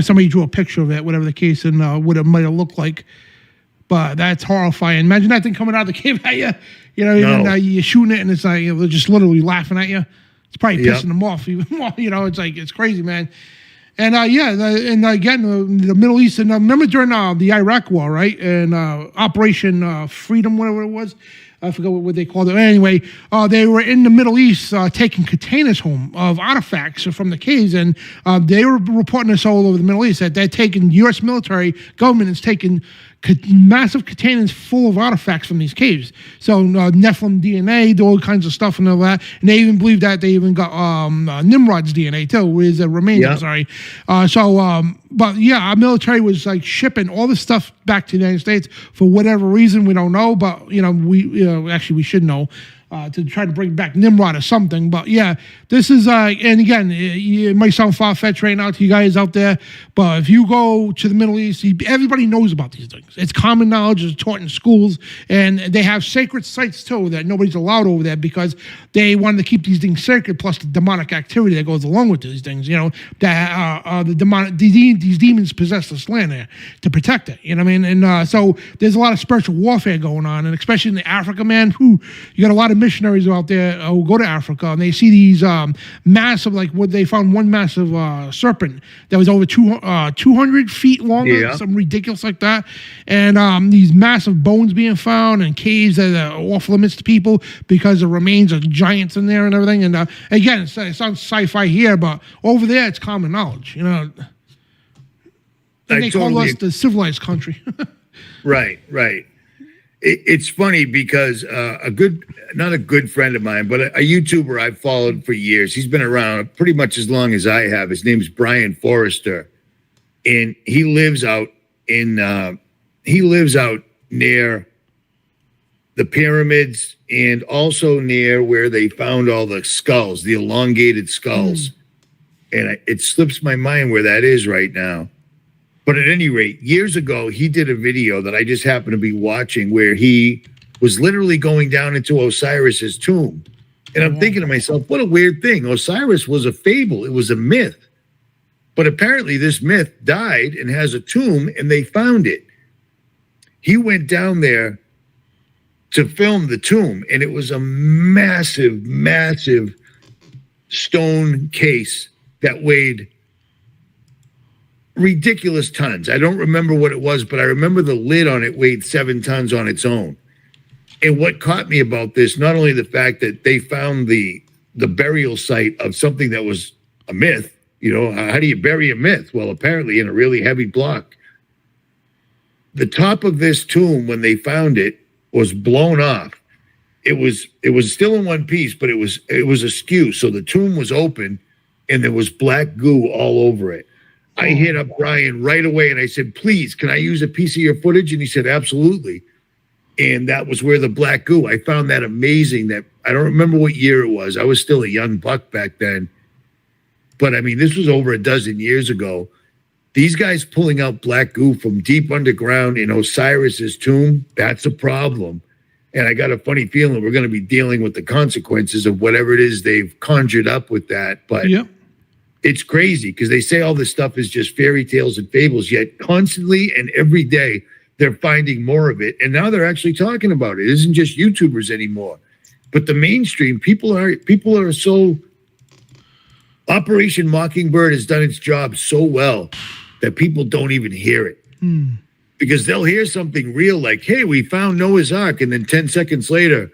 somebody drew a picture of it, whatever the case, and what it might have looked like. But that's horrifying. Imagine that thing coming out of the cave at you. You know, and you're shooting it, and it's like, they're just literally laughing at you. It's probably pissing them off even more. You know, it's like, it's crazy, man. And, again, the Middle East, and remember during the Iraq War, right? And Operation Freedom, whatever it was. I forget what they called it. Anyway, they were in the Middle East taking containers home of artifacts from the caves, and they were reporting this all over the Middle East that they're taking, U.S. military government is taking massive containers full of artifacts from these caves. So Nephilm DNA, all kinds of stuff and all that. And they even believe that they even got Nimrod's DNA too, with remains. I'm sorry. But yeah, our military was like shipping all this stuff back to the United States for whatever reason. We don't know, but actually we should know. To try to bring back Nimrod or something. But yeah, this is, and again, it might sound far-fetched right now to you guys out there, but if you go to the Middle East, everybody knows about these things. It's common knowledge, it's taught in schools, and they have sacred sites too that nobody's allowed over there because they wanted to keep these things sacred, plus the demonic activity that goes along with these things, that these demons possess this land there to protect it, you know what I mean? And so there's a lot of spiritual warfare going on, and especially in Africa, man, you got a lot of missionaries out there who go to Africa and they see these massive, like what they found, one massive serpent that was over 200 feet long, something ridiculous like that, and these massive bones being found and caves that are off limits to people because the remains of giants in there and everything. And again, it sounds sci-fi here, but over there it's common knowledge, And they call us the civilized country. Right. It's funny because not a good friend of mine, but a YouTuber I've followed for years. He's been around pretty much as long as I have. His name's Brian Forrester, and he lives out near the pyramids and also near where they found all the skulls, the elongated skulls. And it slips my mind where that is right now. But at any rate, years ago, he did a video that I just happened to be watching where he was literally going down into Osiris's tomb. And I'm thinking to myself, what a weird thing. Osiris was a fable. It was a myth. But apparently this myth died and has a tomb, and they found it. He went down there to film the tomb, and it was a massive, massive stone case that weighed ridiculous tons. I don't remember what it was, but I remember the lid on it weighed 7 tons on its own. And what caught me about this, not only the fact that they found the burial site of something that was a myth, you know, how do you bury a myth? Well, apparently in a really heavy block. The top of this tomb, when they found it, was blown off. It was still in one piece, but it was askew. So the tomb was open and there was black goo all over it. I hit up Brian right away and I said, please, can I use a piece of your footage? And he said, absolutely. And that was where the black goo, I found that amazing. That I don't remember what year it was. I was still a young buck back then. But I mean, this was over a dozen years ago. These guys pulling out black goo from deep underground in Osiris's tomb, that's a problem. And I got a funny feeling we're going to be dealing with the consequences of whatever it is they've conjured up with that. But it's crazy because they say all this stuff is just fairy tales and fables, yet constantly and every day they're finding more of it. And now they're actually talking about it. It isn't just YouTubers anymore. But the mainstream, people are so... Operation Mockingbird has done its job so well that people don't even hear it. Because they'll hear something real like, hey, we found Noah's Ark. And then 10 seconds later,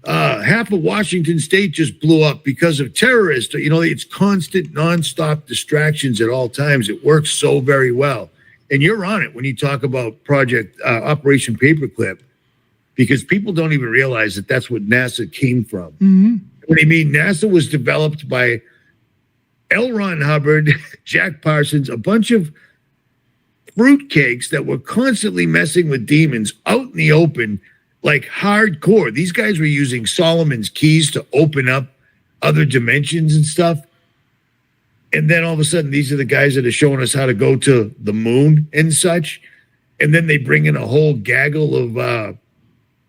half of Washington state just blew up because of terrorists. You know, it's constant, nonstop distractions at all times. It works so very well. And you're on it when you talk about Project Operation Paperclip, because people don't even realize that that's what NASA came from. What I mean, NASA was developed by L. Ron Hubbard, Jack Parsons, a bunch of fruitcakes that were constantly messing with demons out in the open, like hardcore. These guys were using Solomon's keys to open up other dimensions and stuff. And then all of a sudden, these are the guys that are showing us how to go to the moon and such. And then they bring in a whole gaggle of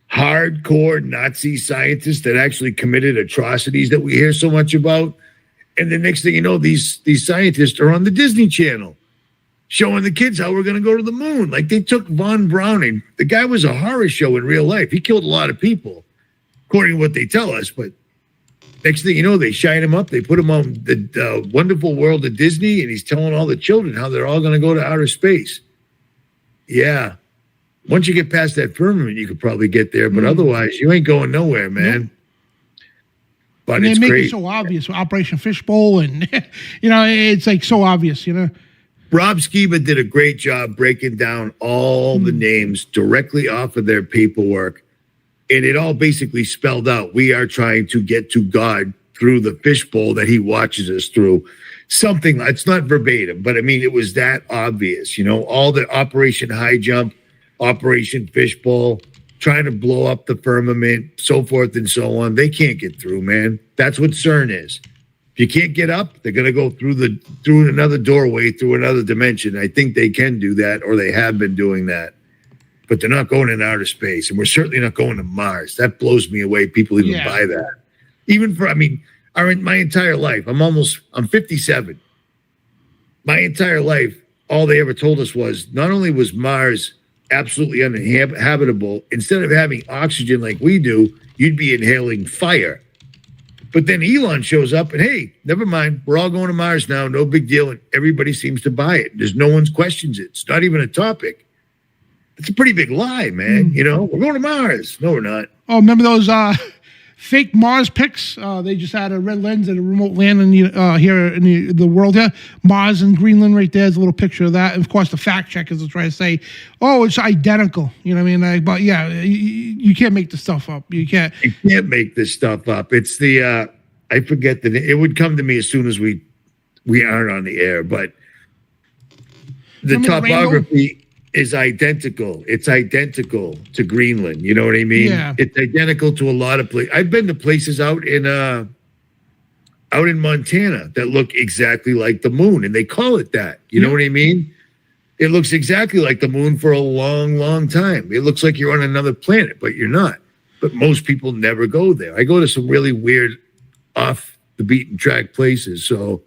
hardcore Nazi scientists that actually committed atrocities that we hear so much about. And the next thing you know, these scientists are on the Disney Channel showing the kids how we're going to go to the moon. Like they took Von Browning. The guy was a horror show in real life. He killed a lot of people, according to what they tell us. But next thing you know, they shine him up. They put him on the Wonderful World of Disney, and he's telling all the children how they're all going to go to outer space. Yeah. Once you get past that firmament, you could probably get there. But otherwise, you ain't going nowhere, man. But and it's they make great. it so obvious. Operation Fishbowl, and you know, it's like so obvious. You know, Rob Skiba did a great job breaking down all the names directly off of their paperwork, and it all basically spelled out: we are trying to get to God through the fishbowl that He watches us through. Something, it's not verbatim, but I mean, it was that obvious. You know, all the Operation High Jump, Operation Fishbowl, trying to blow up the firmament, so forth and so on. They can't get through, man. That's what CERN is. If you can't get up, they're going to go through another doorway, through another dimension. I think they can do that, or they have been doing that. But they're not going in outer space, and we're certainly not going to Mars. That blows me away. People even buy that. Even for, I mean, my entire life, I'm 57. My entire life, all they ever told us was not only was Mars absolutely uninhabitable, instead of having oxygen like we do, you'd be inhaling fire. But then Elon shows up and, hey, never mind. We're all going to Mars now. No big deal. And everybody seems to buy it. There's no one's questions it. It's not even a topic. It's a pretty big lie, man. You know, we're going to Mars. No, we're not. Oh, remember those fake Mars pics? They just had a red lens at a remote landing here in the world here. Mars and Greenland right there is a little picture of that. And of course, the fact checkers will try to say, oh, it's identical. You know what I mean? But yeah, you can't make this stuff up. You can't make this stuff up. It's the, I forget it would come to me as soon as we aren't on the air, but the topography. is identical. It's identical to Greenland. You know what I mean? Yeah. It's identical to a lot of places. I've been to places out in Montana that look exactly like the moon, and they call it that. You know what I mean? It looks exactly like the moon for a long, long time. It looks like you're on another planet, but you're not. But most people never go there. I go to some really weird, off the beaten track places. So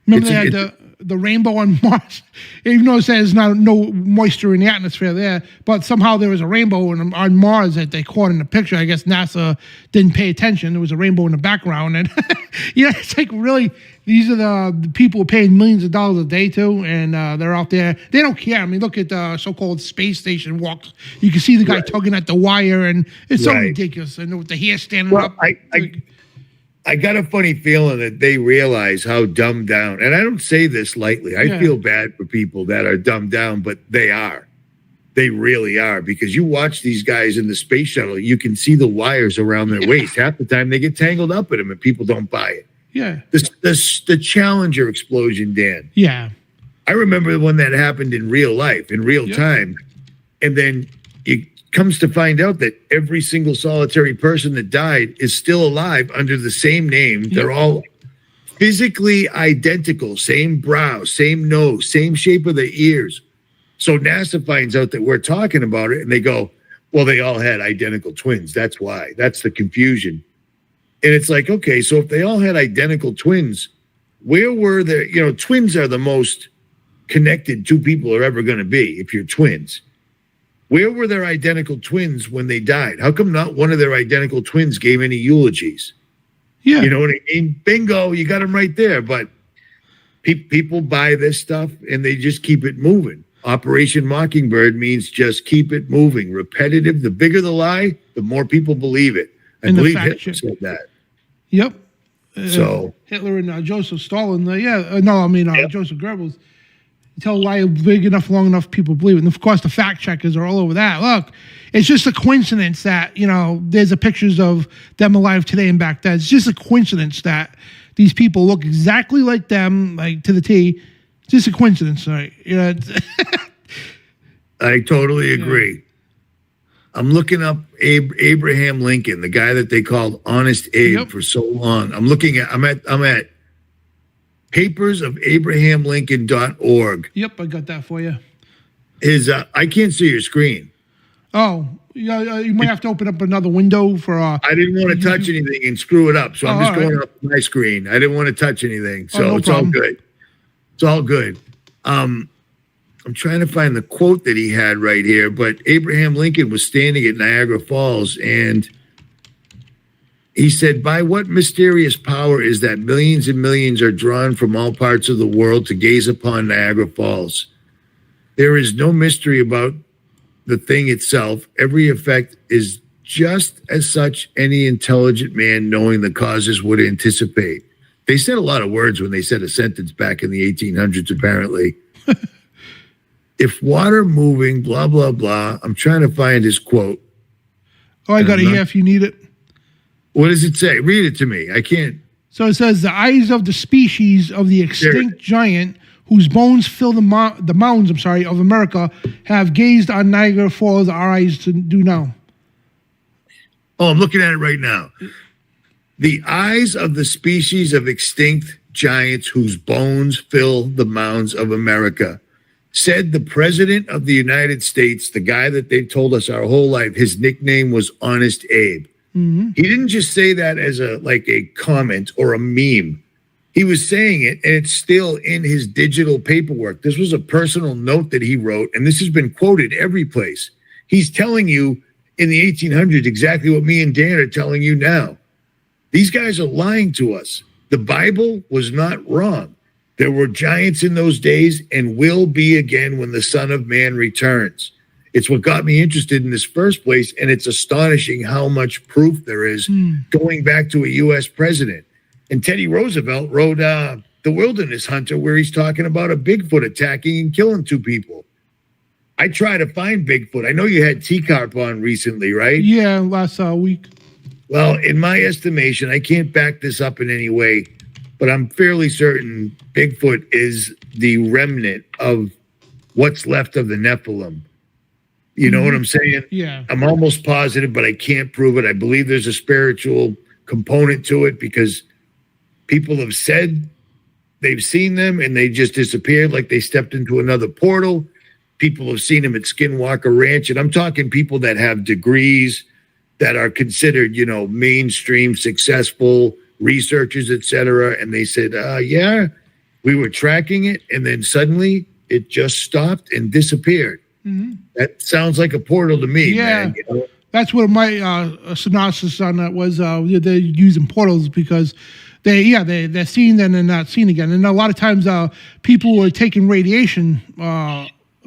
remember they had the rainbow on Mars, even though it says no moisture in the atmosphere there, but somehow there was a rainbow on Mars that they caught in the picture. I guess NASA didn't pay attention. There was a rainbow in the background, and it's like really, these are the people paying millions of dollars a day to, and they're out there. They don't care. I mean, look at the so-called space station walks. You can see the guy tugging at the wire, and it's so ridiculous. And with the hair standing up. I got a funny feeling that they realize how dumbed down, and I don't say this lightly. I feel bad for people that are dumbed down, but they are. They really are, because you watch these guys in the space shuttle, you can see the wires around their waist. Half the time they get tangled up in them, and people don't buy it. Yeah. The Challenger explosion, Dan. Yeah. I remember the one that happened in real life, in real time, and then it comes to find out that every single solitary person that died is still alive under the same name. They're all physically identical, same brow, same nose, same shape of the ears. So NASA finds out that we're talking about it, and they go, well, they all had identical twins. That's why. That's the confusion. And it's like, okay, so if they all had identical twins, where were the, twins are the most connected two people are ever going to be if you're twins. Where were their identical twins when they died? How come not one of their identical twins gave any eulogies? Yeah. You know what I mean? Bingo, you got them right there. But people buy this stuff and they just keep it moving. Operation Mockingbird means just keep it moving. Repetitive. The bigger the lie, the more people believe it. I believe Hitler said that. Yep. So Hitler and Joseph Stalin. Joseph Goebbels. You tell a lie big enough, long enough, people believe it. And of course, the fact checkers are all over that. Look, it's just a coincidence that, there's a pictures of them alive today and back then. It's just a coincidence that these people look exactly like them, like to the T. It's just a coincidence, right? I totally agree. I'm looking up Abraham Lincoln, the guy that they called Honest Abe for so long. I'm at papersofAbrahamLincoln.org. Yep, I got that for you. I can't see your screen. Oh, yeah, you might have to open up another window for. I didn't want to touch anything and screw it up, so I'm just going up my screen. I didn't want to touch anything, so it's all good. It's all good. I'm trying to find the quote that he had right here, but Abraham Lincoln was standing at Niagara Falls, and he said, by what mysterious power is that millions and millions are drawn from all parts of the world to gaze upon Niagara Falls? There is no mystery about the thing itself. Every effect is just as such any intelligent man knowing the causes would anticipate. They said a lot of words when they said a sentence back in the 1800s, apparently. If water moving, blah, blah, blah. I'm trying to find his quote. Oh, I got it here if you need it. What does it say? Read it to me. I can't. So it says, the eyes of the species of the extinct giant whose bones fill the mounds, of America, have gazed on Niagara Falls our eyes to do now. Oh, I'm looking at it right now. The eyes of the species of extinct giants whose bones fill the mounds of America, said the President of the United States, the guy that they've told us our whole life, his nickname was Honest Abe. Mm-hmm. He didn't just say that as a comment or a meme. He was saying it, and it's still in his digital paperwork. This was a personal note that he wrote, and this has been quoted every place. He's telling you in the 1800s exactly what me and Dan are telling you now. These guys are lying to us. The Bible was not wrong. There were giants in those days and will be again when the Son of Man returns. It's what got me interested in this first place, and it's astonishing how much proof there is going back to a U.S. president. And Teddy Roosevelt wrote The Wilderness Hunter, where he's talking about a Bigfoot attacking and killing two people. I try to find Bigfoot. I know you had T-Carp on recently, right? Yeah, last week. Well, in my estimation, I can't back this up in any way, but I'm fairly certain Bigfoot is the remnant of what's left of the Nephilm. You know what I'm saying? Yeah. I'm almost positive, but I can't prove it. I believe there's a spiritual component to it because people have said they've seen them and they just disappeared, like they stepped into another portal. People have seen them at Skinwalker Ranch, and I'm talking people that have degrees that are considered, mainstream, successful researchers, etc. And they said, yeah, we were tracking it, and then suddenly it just stopped and disappeared. That sounds like a portal to me, man. That's what my synopsis on that was. They're using portals because they're seen then and not seen again. And a lot of times people were taking radiation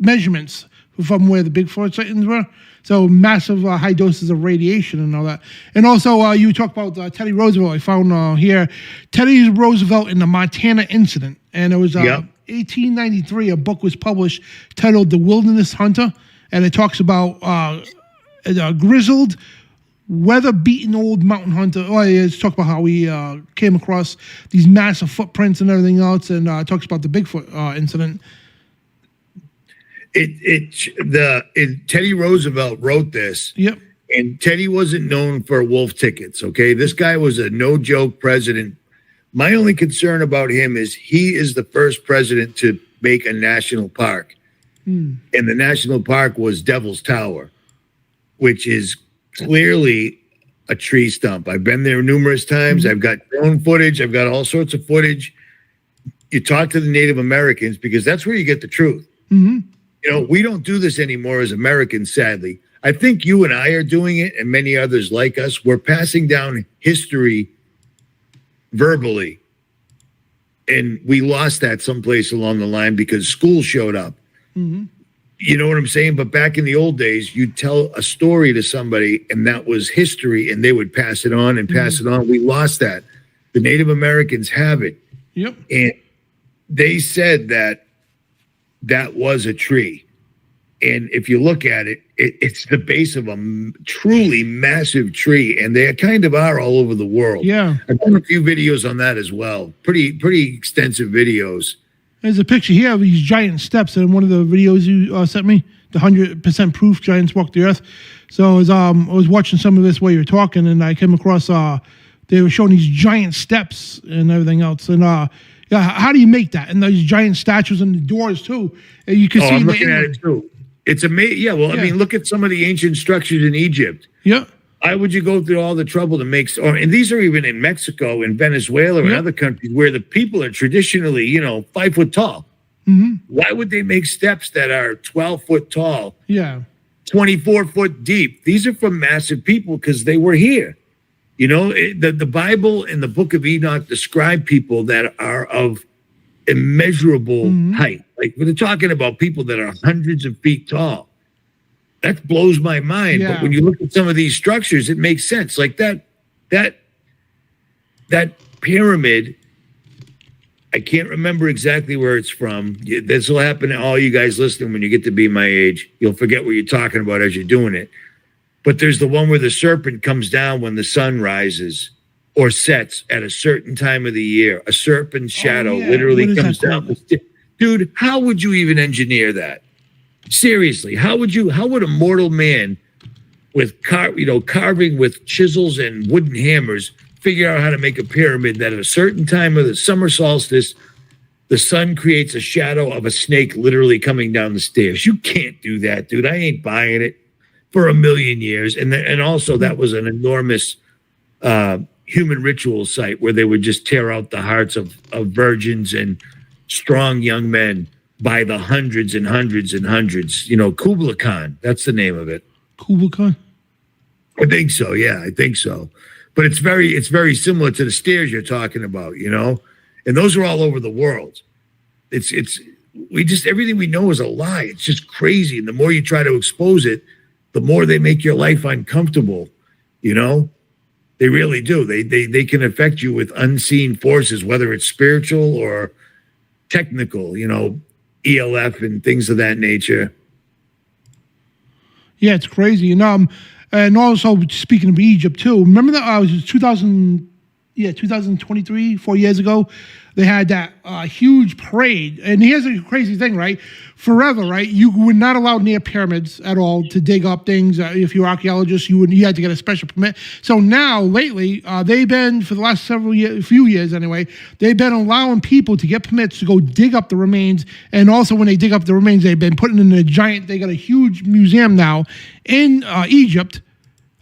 measurements from where the Bigfoot sightings were. So massive high doses of radiation and all that. And also you talk about Teddy Roosevelt. I found here Teddy Roosevelt in the Montana incident. And it was 1893, a book was published titled The Wilderness Hunter. And it talks about a grizzled, weather-beaten old mountain hunter. It's talk about how he came across these massive footprints and everything else. And talks about the Bigfoot incident. Teddy Roosevelt wrote this. Yep. And Teddy wasn't known for wolf tickets, okay? This guy was a no-joke president. My only concern about him is he is the first president to make a national park. And the national park was Devil's Tower, which is clearly a tree stump. I've been there numerous times. I've got drone footage. I've got all sorts of footage. You talk to the Native Americans because that's where you get the truth. We don't do this anymore as Americans, sadly. I think you and I are doing it, and many others like us. We're passing down history verbally. And we lost that someplace along the line because school showed up. You know what I'm saying? But back in the old days, you'd tell a story to somebody, and that was history, and they would pass it on and pass it on. We lost that. The Native Americans have it. Yep. And they said that was a tree. And if you look at it, it's the base of a truly massive tree. And they kind of are all over the world. Yeah. I've done a few videos on that as well. Pretty extensive videos. There's a picture here of these giant steps in one of the videos you sent me, the 100% proof giants walk the earth. So I was watching some of this while you were talking, and I came across, they were showing these giant steps and everything else. And how do you make that? And those giant statues and the doors, too. You can see I'm looking at it, too. It's amazing. Yeah, well, I mean, look at some of the ancient structures in Egypt. Yeah. Why would you go through all the trouble to make, and these are even in Mexico and Venezuela and other countries where the people are traditionally, 5 foot tall. Why would they make steps that are 12 foot tall? Yeah. 24 foot deep? These are from massive people because they were here. The Bible and the Book of Enoch describe people that are of immeasurable height. Like we're talking about people that are hundreds of feet tall. That blows my mind. Yeah. But when you look at some of these structures, it makes sense. Like that pyramid, I can't remember exactly where it's from. This will happen to all you guys listening when you get to be my age. You'll forget what you're talking about as you're doing it. But there's the one where the serpent comes down when the sun rises or sets at a certain time of the year. A serpent's shadow literally comes down. Dude, how would you even engineer that? Seriously, how would a mortal man with carving with chisels and wooden hammers figure out how to make a pyramid that at a certain time of the summer solstice, the sun creates a shadow of a snake literally coming down the stairs? You can't do that, dude. I ain't buying it for a million years. And also that was an enormous human ritual site where they would just tear out the hearts of virgins and strong young men by the hundreds and hundreds and hundreds. Kublai Khan, that's the name of it. Kublai Khan? I think so. Yeah, I think so. But it's very similar to the stairs you're talking about, and those are all over the world. Everything we know is a lie. It's just crazy. And the more you try to expose it, the more they make your life uncomfortable. They really do. They can affect you with unseen forces, whether it's spiritual or technical, ELF and things of that nature. Yeah, it's crazy. And also speaking of Egypt too, remember that it was 2000 2023, 4 years ago, they had that huge parade. And here's a crazy thing, right? Forever, right? You were not allowed near pyramids at all to dig up things. If you're an archaeologist, you had to get a special permit. So now, lately, they've been, for the last few years anyway, they've been allowing people to get permits to go dig up the remains. And also when they dig up the remains, they've been putting in they got a huge museum now in Egypt,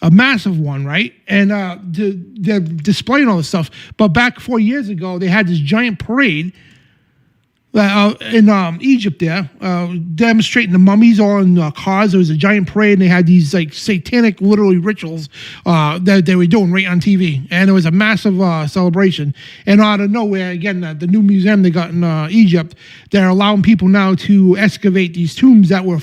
a massive one, right? And they're displaying all this stuff. But back 4 years ago, they had this giant parade in Egypt there, demonstrating the mummies all in cars. There was a giant parade, and they had these like satanic, literally rituals that they were doing right on TV. And it was a massive celebration. And out of nowhere, again, the new museum they got in Egypt, they're allowing people now to excavate these tombs that were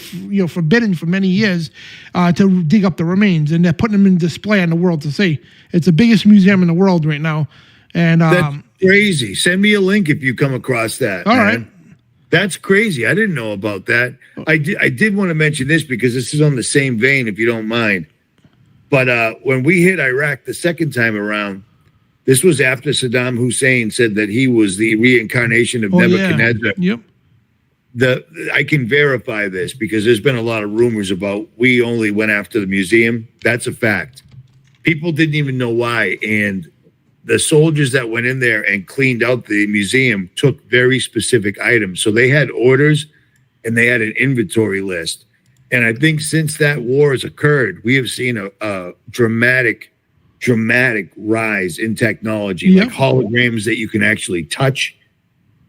forbidden for many years to dig up the remains, and they're putting them in display on the world to see. It's the biggest museum in the world right now. And that's crazy. Send me a link if you come across that. All right. That's crazy. I didn't know about that. I did want to mention this because this is on the same vein, if you don't mind. But when we hit Iraq the second time around, this was after Saddam Hussein said that he was the reincarnation of Nebuchadnezzar. Yeah. Yep. I can verify this because there's been a lot of rumors about we only went after the museum. That's a fact. People didn't even know why. And the soldiers that went in there and cleaned out the museum took very specific items. So they had orders and they had an inventory list. And I think since that war has occurred, we have seen a dramatic rise in technology, like holograms that you can actually touch.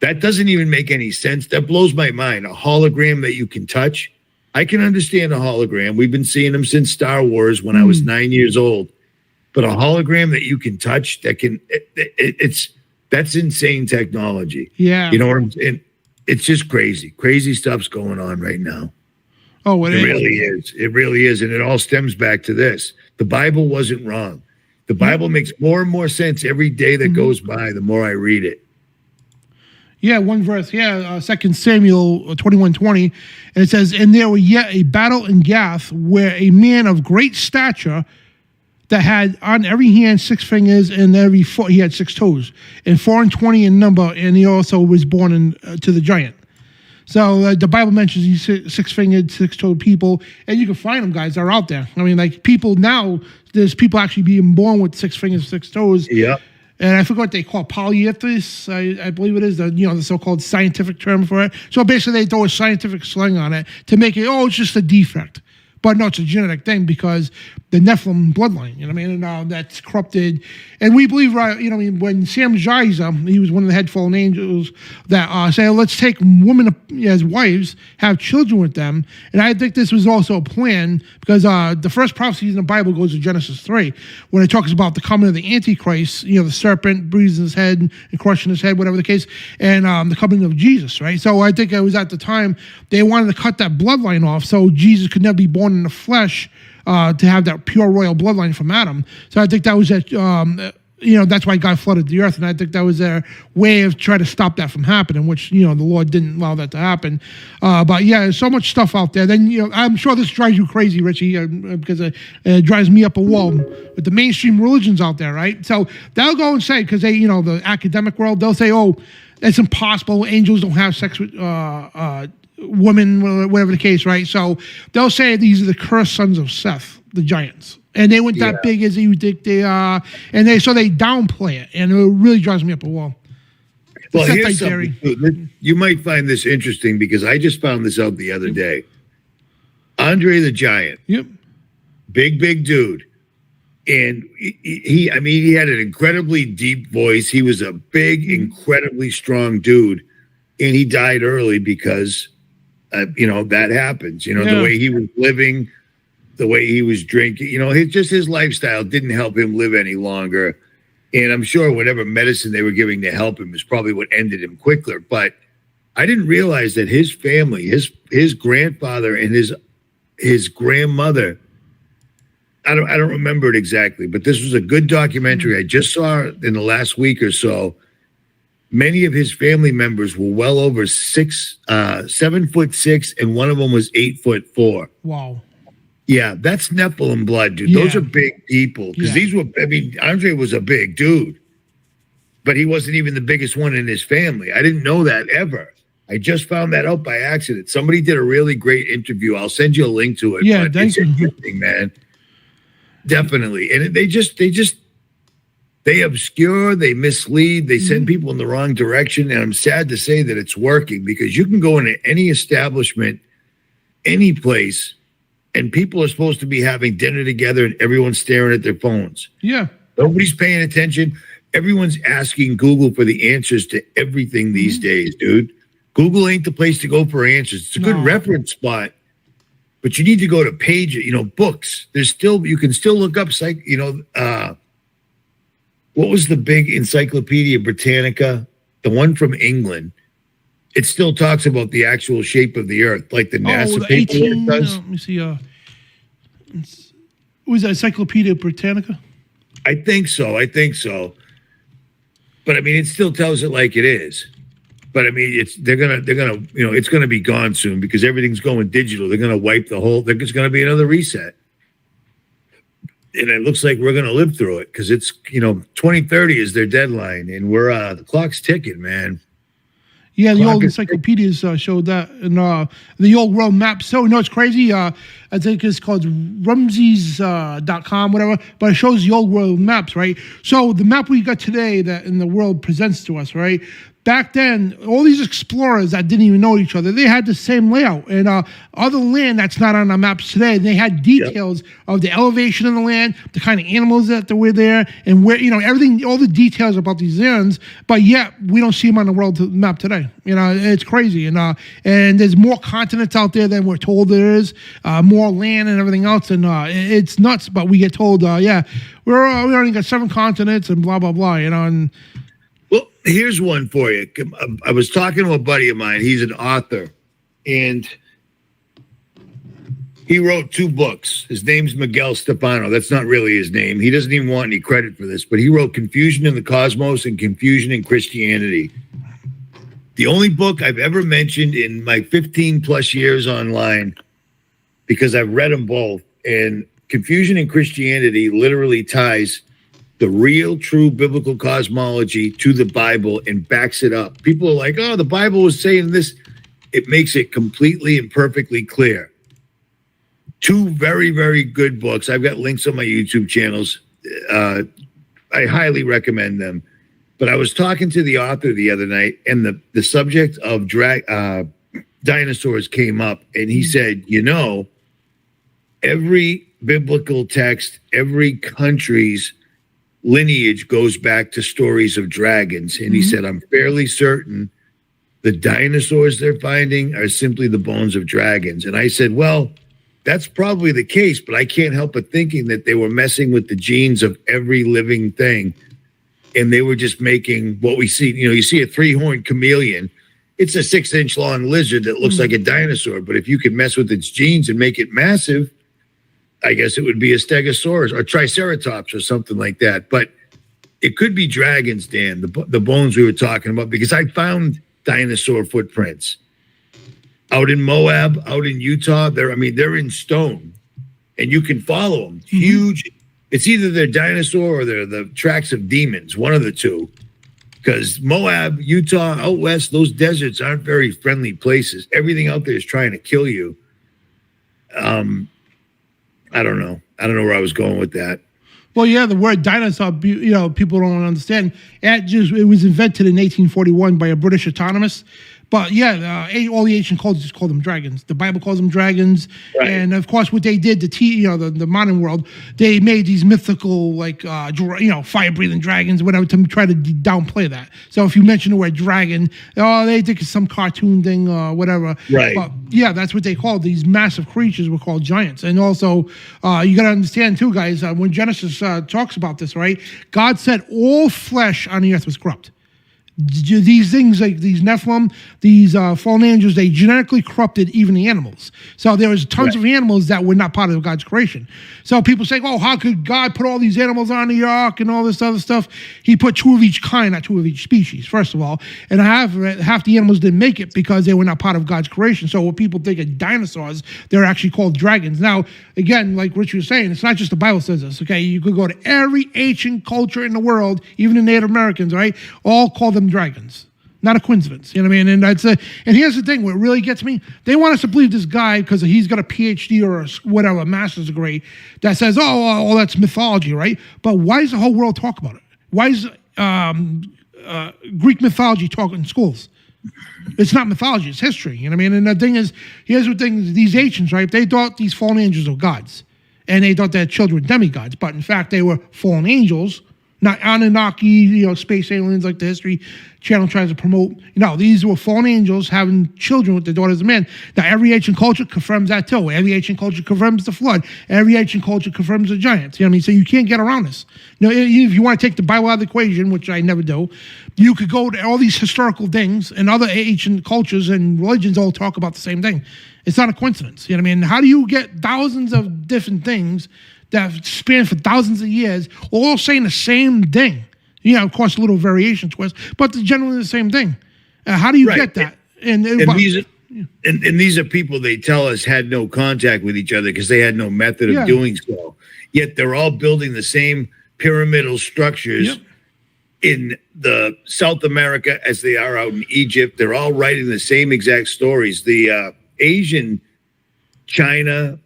That doesn't even make any sense. That blows my mind. A hologram that you can touch. I can understand a hologram. We've been seeing them since Star Wars when I was 9 years old. But a hologram that you can touch, that's insane technology. Yeah. You know what I'm saying? It's just crazy. Crazy stuff's going on right now. Oh, it really is. It really is. And it all stems back to this. The Bible wasn't wrong. The Bible makes more and more sense every day that goes by, the more I read it. Yeah, one verse. Yeah, 2 Samuel 21:20. And it says, "And there were yet a battle in Gath, where a man of great stature that had on every hand 6 fingers, and every foot he had 6 toes, and 4 and 20 in number, and he also was born to the giant." So the Bible mentions these 6-fingered, 6-toed people, and you can find them, guys. They're out there. I mean, like people now, there's people actually being born with 6 fingers, 6 toes. Yeah. And I forgot what they call polyethys, I believe it is, the so-called scientific term for it. So basically they throw a scientific slang on it to make it, it's just a defect. But no, it's a genetic thing because the Nephilm bloodline, you know what I mean? And that's corrupted. And we believe, when Sam Jiza, he was one of the head fallen angels that say, let's take women as wives, have children with them. And I think this was also a plan because the first prophecy in the Bible goes to Genesis 3, when it talks about the coming of the Antichrist, the serpent bruising his head and crushing his head, whatever the case, and the coming of Jesus, right? So I think it was at the time they wanted to cut that bloodline off so Jesus could never be born in the flesh to have that pure royal bloodline from Adam. So I think that was that's why God flooded the earth, and I think that was their way of trying to stop that from happening, which the Lord didn't allow that to happen. But yeah, there's so much stuff out there. Then I'm sure this drives you crazy, Richie, because it drives me up a wall with the mainstream religions out there, right? So they'll go and say, because they the academic world, they'll say, it's impossible. Angels don't have sex with women, whatever the case, right? So they'll say these are the cursed sons of Seth, the giants, and they weren't that big as you think they are, and they downplay it, and it really drives me up a wall. Well, here's something. You might find this interesting because I just found this out the other day. Andre the Giant, big dude, and he had an incredibly deep voice. He was a big, incredibly strong dude, and he died early because. That happens, the way he was living, the way he was drinking, his lifestyle didn't help him live any longer. And I'm sure whatever medicine they were giving to help him is probably what ended him quicker. But I didn't realize that his family, his grandfather and his grandmother, I don't remember it exactly, but this was a good documentary. I just saw it in the last week or so. Many of his family members were well over 7'6", and one of them was 8'4". Wow. Yeah, that's Nephilim blood, dude. Those are big people. Because Andre was a big dude. but he wasn't even the biggest one in his family. I didn't know that ever. I just found that out by accident. Somebody did a really great interview. I'll send you a link to it. Yeah, it's interesting, man. Definitely. And they obscure, they mislead, they send people in the wrong direction. And I'm sad to say that it's working, because you can go into any establishment, any place, and people are supposed to be having dinner together and everyone's staring at their phones. Yeah. Nobody's paying attention. Everyone's asking Google for the answers to everything these days, dude. Google ain't the place to go for answers. It's a good reference spot, but you need to go to pages, books. You can still look up, what was the big Encyclopedia Britannica? The one from England. It still talks about the actual shape of the earth, like the NASA the paperwork does. Let me see. Was that Encyclopedia Britannica? I think so. But I mean, it still tells it like it is. But I mean, it's gonna be gone soon, because everything's going digital. They're gonna wipe the whole. There's gonna be another reset, and it looks like we're gonna live through it, because it's 2030 is their deadline, and we're the clock's ticking, man. Yeah, the old encyclopedias showed that, and the old world maps. So, it's crazy. I think it's called Rumses.com, whatever, but it shows the old world maps, right? So the map we got today that in the world presents to us, right? Back then, all these explorers that didn't even know each other, they had the same layout. And other land that's not on our maps today, they had details of the elevation of the land, the kind of animals that were there, and where, everything, all the details about these lands. But yet, we don't see them on the world map today. It's crazy. And there's more continents out there than we're told there is, more land and everything else. And it's nuts, but we get told, we only got 7 continents and blah, blah, blah, and well, here's one for you. I was talking to a buddy of mine. He's an author, and he wrote 2 books. His name's Miguel Stefano. That's not really his name. He doesn't even want any credit for this, but he wrote Confusion in the Cosmos and Confusion in Christianity. The only book I've ever mentioned in my 15 plus years online, because I've read them both, and Confusion in Christianity literally ties the real, true biblical cosmology to the Bible and backs it up. People are like, oh, the Bible was saying this. It makes it completely and perfectly clear. 2 very, very good books. I've got links on my YouTube channels. I highly recommend them. But I was talking to the author the other night, and the subject of dinosaurs came up, and he said, every biblical text, every country's lineage goes back to stories of dragons. And he said, I'm fairly certain the dinosaurs they're finding are simply the bones of dragons. And I said, well, that's probably the case, but I can't help but thinking that they were messing with the genes of every living thing. And they were just making what we see. You see a 3-horned chameleon. It's a 6-inch long lizard that looks like a dinosaur. But if you could mess with its genes and make it massive, I guess it would be a stegosaurus or triceratops or something like that. But it could be dragons, Dan, the bones we were talking about, because I found dinosaur footprints out in Moab, out in Utah. They're in stone, and you can follow them. Huge. It's either they're dinosaur or they're the tracks of demons, one of the two. Because Moab, Utah, out west, those deserts aren't very friendly places. Everything out there is trying to kill you. I don't know where I was going with that. Well, yeah, the word dinosaur, people don't understand. It was invented in 1841 by a British autonomist. But yeah, all the ancient cultures call them dragons. The Bible calls them dragons, right. And of course, what they did, the modern world, they made these mythical, fire-breathing dragons, whatever, to try to downplay that. So if you mention the word dragon, they think it's some cartoon thing or whatever. Right. But yeah, that's what they called these massive creatures. Were called giants. And also, you got to understand too, guys, when Genesis talks about this, right? God said all flesh on the earth was corrupt. these things like these Nephilm, these fallen angels, they genetically corrupted even the animals. So there was tons of animals that were not part of God's creation. So people say, oh, how could God put all these animals on the ark and all this other stuff? He put two of each kind, not two of each species, first of all. And half the animals didn't make it because they were not part of God's creation. So when people think of dinosaurs, they're actually called dragons. Now, again, like Rich was saying, it's not just the Bible says this, okay? You could go to every ancient culture in the world, even the Native Americans, right? All call them dragons. Not a coincidence, you know what I mean? And and here's the thing, what really gets me, they want us to believe this guy because he's got a PhD or a master's degree that says, oh, that's mythology, right? But why does the whole world talk about it? Why is Greek mythology taught in schools? It's not mythology, it's history, you know what I mean? And the thing is, here's the thing, these ancients, right? They thought these fallen angels were gods. And they thought their children were demigods. But in fact, they were fallen angels, not Anunnaki, space aliens like the History Channel tries to promote. No, these were fallen angels having children with the daughters of men. Now, every ancient culture confirms that too. Every ancient culture confirms the flood. Every ancient culture confirms the giants. You know what I mean? So you can't get around this. If you want to take the Bible out of the equation, which I never do, you could go to all these historical things, and other ancient cultures and religions all talk about the same thing. It's not a coincidence. You know what I mean? How do you get thousands of different things that span for thousands of years, all saying the same thing? Of course, a little variation twist, but generally the same thing. How do you get that? And these are people, they tell us, had no contact with each other because they had no method of doing so. Yet they're all building the same pyramidal structures in the South America as they are out in Egypt. They're all writing the same exact stories. The Asian, China,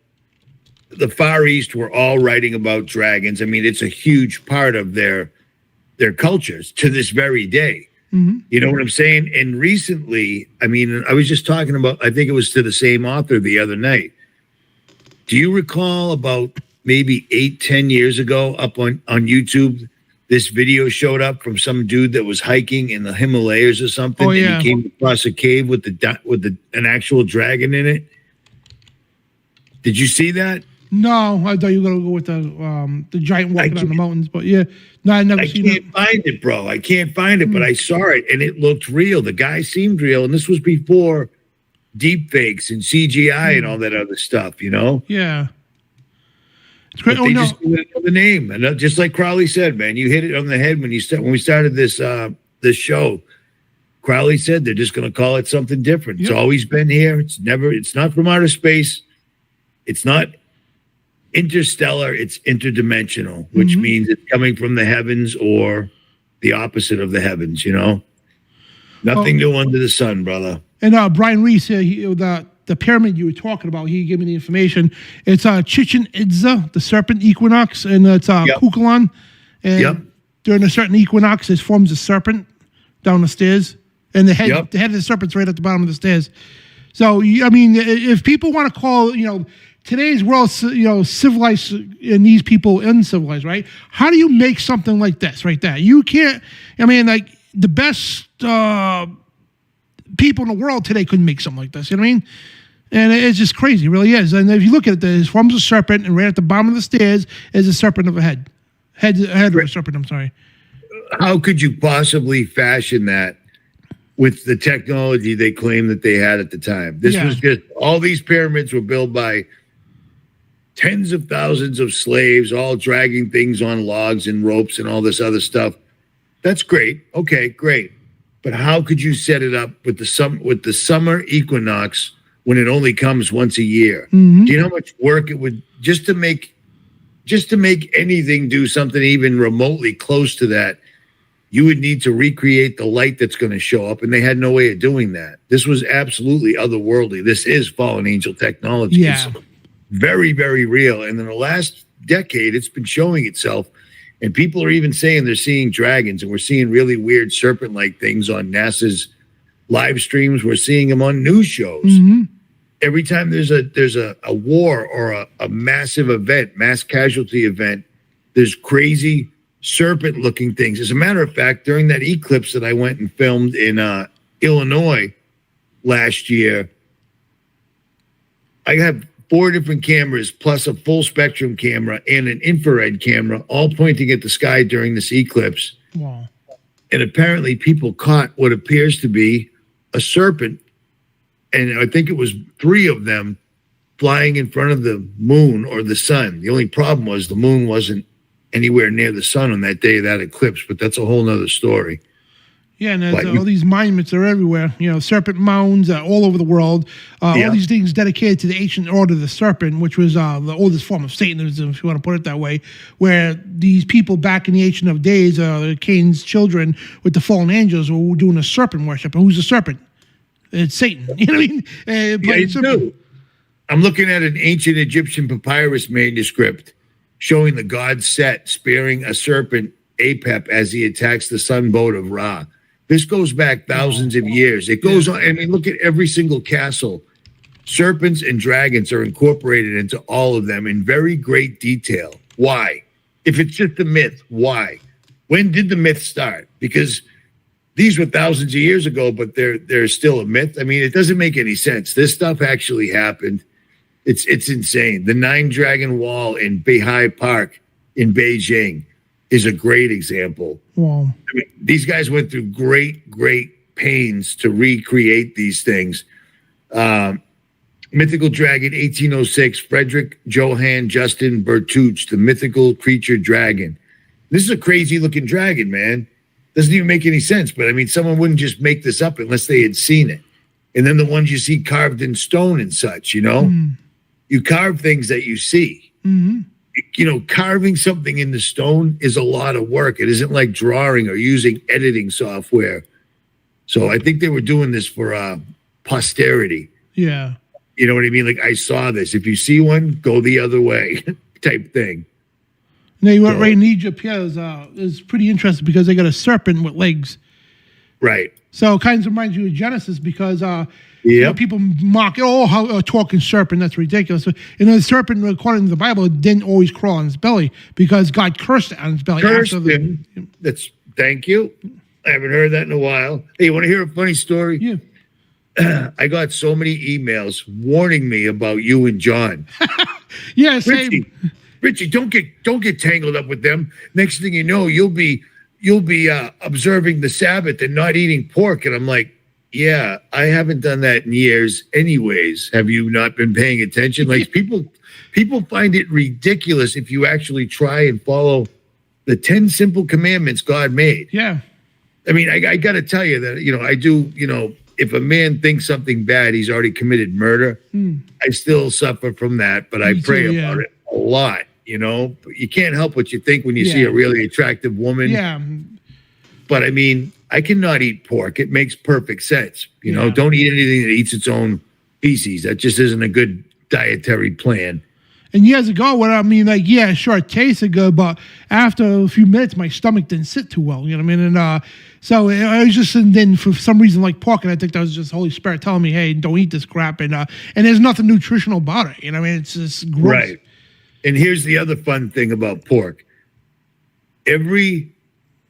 the Far East were all writing about dragons. I mean, it's a huge part of their cultures to this very day. Mm-hmm. You know what I'm saying? And recently, I mean, I was just talking about, I think it was to the same author the other night. Do you recall about maybe 8-10 years ago up on YouTube, this video showed up from some dude that was hiking in the Himalayas or something, and he came across a cave with an actual dragon in it? Did you see that? No, I thought you were gonna go with the giant walking on the mountains, but no, I never seen it. I can't find it, bro. I can't find it, but I saw it and it looked real. The guy seemed real, and this was before deep fakes and CGI and all that other stuff. Yeah. It's great. But they just give it another name, and just like Crowley said, man, you hit it on the head when we started this show. Crowley said they're just going to call it something different. It's always been here. It's not from outer space. It's not interstellar. It's interdimensional, which means it's coming from the heavens or the opposite of the heavens. Nothing new under the sun, brother. And Brian Reese, the pyramid you were talking about, he gave me the information. It's Chichen Itza, the serpent equinox, and it's Kukulkan. And during a certain equinox, it forms a serpent down the stairs, and the head of the serpent's right at the bottom of the stairs. So, I mean, if people want to call, today's world, civilized, and these people uncivilized, right? How do you make something like this right there? You can't, like the best people in the world today couldn't make something like this, you know what I mean? And it's just crazy, it really is. And if you look at it, it forms a serpent, and right at the bottom of the stairs is a serpent of a head of a serpent, I'm sorry. How could you possibly fashion that with the technology they claim that they had at the time? This was just, all these pyramids were built by tens of thousands of slaves, all dragging things on logs and ropes and all this other stuff. That's great. Okay, great. But how could you set it up with the summer equinox when it only comes once a year? Mm-hmm. Do you know how much work it would just to make anything do something even remotely close to that? You would need to recreate the light that's going to show up, and they had no way of doing that. This was absolutely otherworldly. This is fallen angel technology. Yeah. It's very, very real. And in the last decade, it's been showing itself. And people are even saying they're seeing dragons, and we're seeing really weird serpent-like things on NASA's live streams. We're seeing them on news shows. Mm-hmm. Every time there's a war or a massive event, mass casualty event, there's crazy serpent-looking things. As a matter of fact, during that eclipse that I went and filmed in Illinois last year, I have 4 different cameras plus a full spectrum camera and an infrared camera all pointing at the sky during this eclipse. Wow. And apparently people caught what appears to be a serpent. And I think it was 3 of them flying in front of the moon or the sun. The only problem was the moon wasn't anywhere near the sun on that day of that eclipse, but that's a whole nother story. Yeah, and all these monuments are everywhere. Serpent mounds all over the world. All these things dedicated to the ancient order of the serpent, which was the oldest form of Satanism, if you want to put it that way, where these people back in the ancient of days, Cain's children with the fallen angels, were doing a serpent worship. And who's the serpent? It's Satan. You know what I mean? I'm looking at an ancient Egyptian papyrus manuscript showing the god Set spearing a serpent, Apep, as he attacks the sun boat of Ra. This goes back thousands of years. It goes on. I mean, look at every single castle. Serpents and dragons are incorporated into all of them in very great detail. Why? If it's just a myth, why? When did the myth start? Because these were thousands of years ago, but they're still a myth. I mean, it doesn't make any sense. This stuff actually happened. It's insane. The 9-Dragon Wall in Beihai Park in Beijing is a great example. Wow. I mean, these guys went through great pains to recreate these things. Mythical Dragon, 1806, Frederick Johann Justin Bertucci, the mythical creature dragon. This is a crazy looking dragon, man. Doesn't even make any sense, but I mean, someone wouldn't just make this up unless they had seen it. And then the ones you see carved in stone and such, you carve things that you see. Mm-hmm. Carving something in the stone is a lot of work. It isn't like drawing or using editing software. So I think they were doing this for posterity. Yeah. You know what I mean? Like, I saw this. If you see one, go the other way type thing. Now, you went right in Egypt here is pretty interesting because they got a serpent with legs. Right. So it kind of reminds you of Genesis because Yep. People mock, how a talking serpent, that's ridiculous. The serpent, according to the Bible, didn't always crawl on its belly because God cursed it on its belly. Cursed him. Thank you. I haven't heard that in a while. Hey, you want to hear a funny story? Yeah. I got so many emails warning me about you and John. Yeah, same. Richie, don't get tangled up with them. Next thing you know, you'll be observing the Sabbath and not eating pork. And I'm like, yeah, I haven't done that in years anyways. Have you not been paying attention? Like, people find it ridiculous if you actually try and follow the 10 simple commandments God made. Yeah. I mean, I got to tell you that, I do, if a man thinks something bad, he's already committed murder. I still suffer from that, but I pray about it a lot, But you can't help what you think when you see a really attractive woman. Yeah. But I mean, I cannot eat pork. It makes perfect sense. Don't eat anything that eats its own feces. That just isn't a good dietary plan. And years ago, sure, it tasted good, but after a few minutes, my stomach didn't sit too well. You know what I mean? And so I was just, and then for some reason, like pork, and I think that was just Holy Spirit telling me, hey, don't eat this crap. And there's nothing nutritional about it. You know what I mean? It's just gross. Right. And here's the other fun thing about pork. Every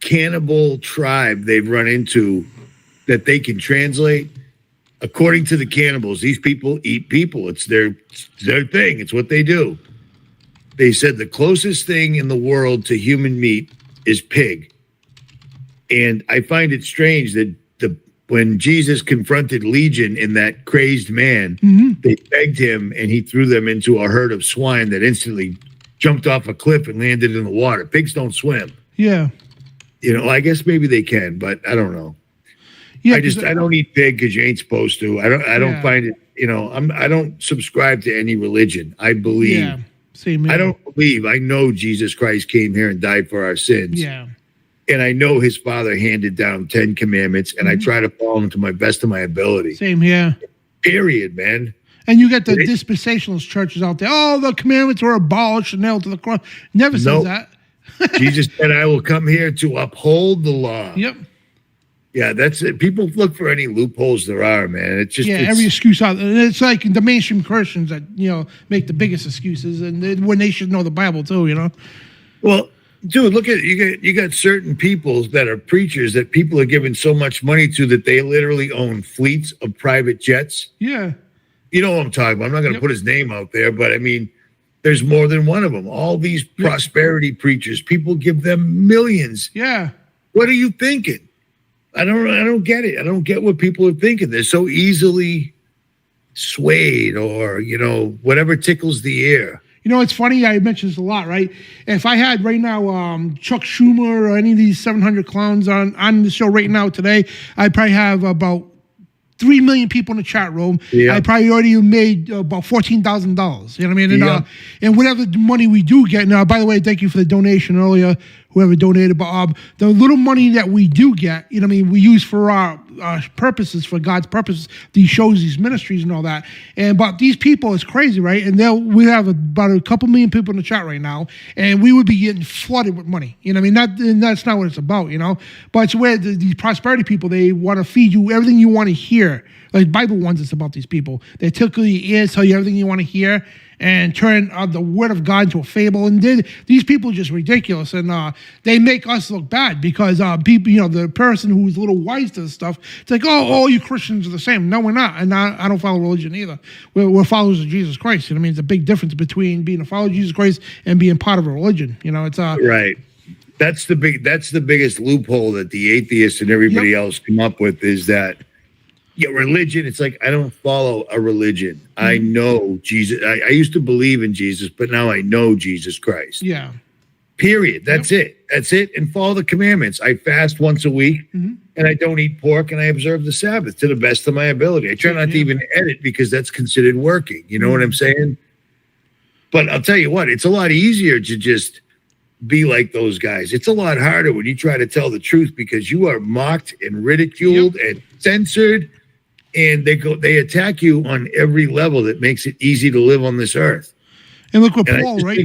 cannibal tribe they've run into that they can translate, according to the cannibals, these people eat people. It's their thing. It's what they do. They said the closest thing in the world to human meat is pig. And I find it strange that when Jesus confronted Legion in that crazed man, they begged him and he threw them into a herd of swine that instantly jumped off a cliff and landed in the water. Pigs don't swim. Yeah. I guess maybe they can, but I don't know. Yeah, I don't eat pig because you ain't supposed to. I don't find it, I don't subscribe to any religion. I believe. Yeah, same here. I don't believe. I know Jesus Christ came here and died for our sins. Yeah. And I know his father handed down 10 commandments, and I try to follow them to my best of my ability. Same here. Period, man. And you get the dispensationalist churches out there. Oh, the commandments were abolished and nailed to the cross. Never says that. Jesus said, I will come here to uphold the law. Yep. Yeah, that's it. People look for any loopholes there are, man. It's just every excuse out there. It's like the mainstream Christians that make the biggest excuses, and when they should know the Bible too. Well, dude, look at you got certain people that are preachers that people are giving so much money to that they literally own fleets of private jets. Yeah, you know what I'm talking about. I'm not going to put his name out there, but I mean, there's more than one of them. All these prosperity preachers, people give them millions. Yeah. What are you thinking? I don't get it. I don't get what people are thinking. They're so easily swayed, or whatever tickles the ear. It's funny. I mention this a lot, right? If I had right now Chuck Schumer or any of these 700 clowns on the show right now today, I'd probably have about 3 million people in the chat room. Yeah. I probably already made about $14,000. You know what I mean? And, Yeah. And whatever money we do get. Now, by the way, thank you for the donation earlier, whoever donated. But the little money that we do get, we use for our purposes, for God's purposes, these shows, these ministries, and all that. But these people, it's crazy, right? And we have about a couple million people in the chat right now, and we would be getting flooded with money. That's not what it's about, But it's where these prosperity people, they want to feed you everything you want to hear. Like Bible ones, it's about these people. They tickle your ears, tell you everything you want to hear, and turn the word of God into a fable. And these people are just ridiculous, and they make us look bad because people, the person who's a little wise to this stuff, it's like, oh, all you Christians are the same. No, we're not, and I don't follow religion either. We're followers of Jesus Christ. It's a big difference between being a follower of Jesus Christ and being part of a religion. It's right. That's the biggest loophole that the atheists and everybody else come up with, is that religion. It's like, I don't follow a religion. Mm-hmm. I know Jesus. I used to believe in Jesus, but now I know Jesus Christ. Yeah. Period. That's it. That's it. And follow the commandments. I fast once a week, and I don't eat pork, and I observe the Sabbath to the best of my ability. I try not to even edit, because that's considered working. You know what I'm saying? But I'll tell you what, it's a lot easier to just be like those guys. It's a lot harder when you try to tell the truth, because you are mocked and ridiculed and censored. And they attack you on every level that makes it easy to live on this earth. And look what Paul, right?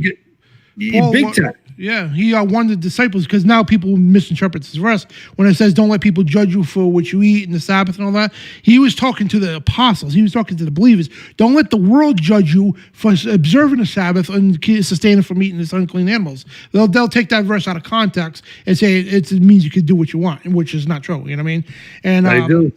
Paul, big time. Yeah, he won the disciples, because now people misinterpret this verse when it says, don't let people judge you for what you eat and the Sabbath and all that. He was talking to the apostles. He was talking to the believers. Don't let the world judge you for observing the Sabbath and sustaining from eating these unclean animals. They'll take that verse out of context and say it means you can do what you want, which is not true. You know what I mean? And I do.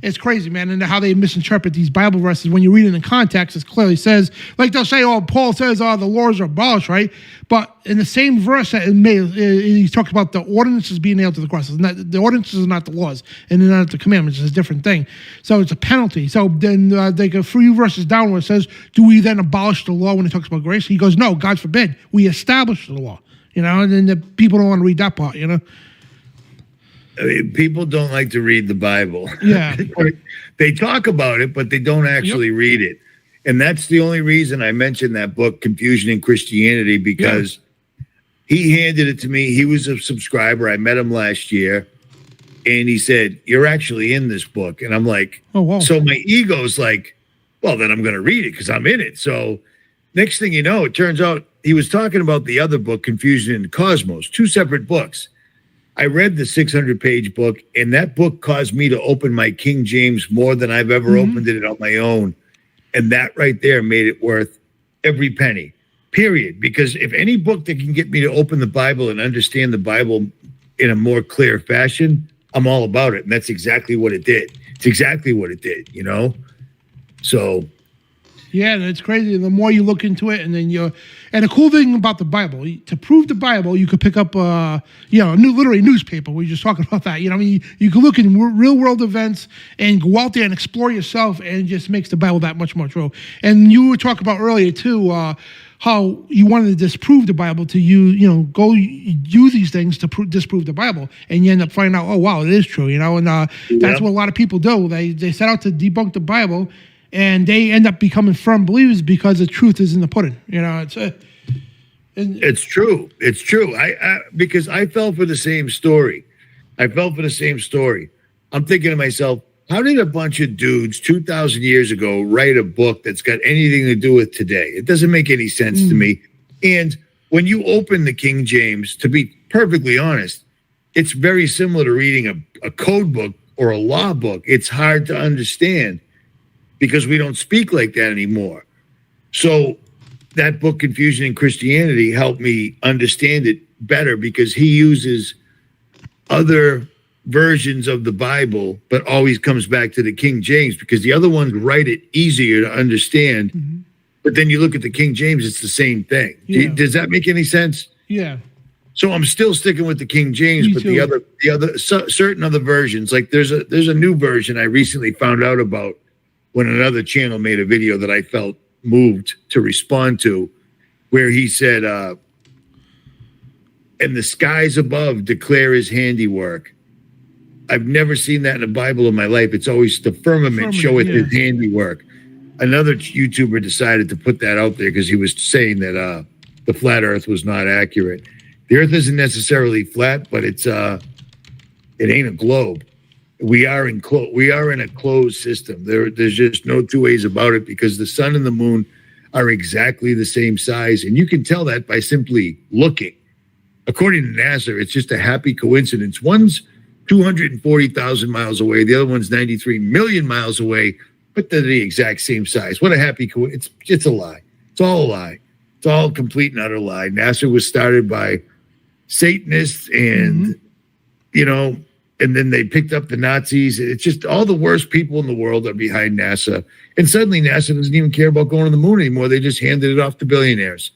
It's crazy, man, and how they misinterpret these Bible verses. When you read it in context, it clearly says, like they'll say, Paul says, the laws are abolished, right? But in the same verse, he's talking about the ordinances being nailed to the cross. The ordinances are not the laws, and they're not the commandments. It's a different thing. So it's a penalty. So then they go 3 verses down where it says, do we then abolish the law when it talks about grace? He goes, no, God forbid. We establish the law, and then the people don't want to read that part, I mean, people don't like to read the Bible. Yeah. They talk about it, but they don't actually read it. And that's the only reason I mentioned that book, Confusion in Christianity, because he handed it to me. He was a subscriber. I met him last year, and he said, you're actually in this book. And I'm like, oh, wow. So my ego's like, well, then I'm going to read it because I'm in it. So next thing you know, it turns out he was talking about the other book, Confusion in the Cosmos, 2 separate books. I read the 600-page book, and that book caused me to open my King James more than I've ever opened it on my own. And that right there made it worth every penny, period. Because if any book that can get me to open the Bible and understand the Bible in a more clear fashion, I'm all about it. And that's exactly what it did. It's exactly what it did, So... Yeah, it's crazy. The more you look into it, and then and the cool thing about the Bible, to prove the Bible, you could pick up, literally newspaper. We were just talking about that. You can look in real world events and go out there and explore yourself, and it just makes the Bible that much more true. And you were talking about earlier too, how you wanted to disprove the Bible to go use these things to disprove the Bible, and you end up finding out, oh wow, it is true. And that's what a lot of people do. They set out to debunk the Bible. And they end up becoming firm believers because the truth is in the pudding. It's true. It's true. Because I fell for the same story. I'm thinking to myself, how did a bunch of dudes 2,000 years ago write a book that's got anything to do with today? It doesn't make any sense to me. And when you open the King James, to be perfectly honest, it's very similar to reading a code book or a law book. It's hard to understand, because we don't speak like that anymore. So that book, Confusion in Christianity, helped me understand it better, because he uses other versions of the Bible, but always comes back to the King James, because the other ones write it easier to understand. Mm-hmm. But then you look at the King James, it's the same thing. Yeah. Does that make any sense? Yeah. So I'm still sticking with the King James, Me but too. certain other versions, like there's a new version I recently found out about when another channel made a video that I felt moved to respond to, where he said, "And the skies above declare his handiwork." I've never seen that in the Bible in my life. It's always the firmament showeth his handiwork. Another YouTuber decided to put that out there because he was saying that the flat Earth was not accurate. The Earth isn't necessarily flat, but it ain't a globe. We are in a closed system. There's just no two ways about it because the sun and the moon are exactly the same size, and you can tell that by simply looking. According to NASA, it's just a happy coincidence. One's 240,000 miles away. The other one's 93 million miles away, but they're the exact same size. What a happy coincidence. It's a lie. It's all a lie. It's all a complete and utter lie. NASA was started by Satanists and, and then they picked up the Nazis. It's just all the worst people in the world are behind NASA. And suddenly NASA doesn't even care about going to the moon anymore. They just handed it off to billionaires.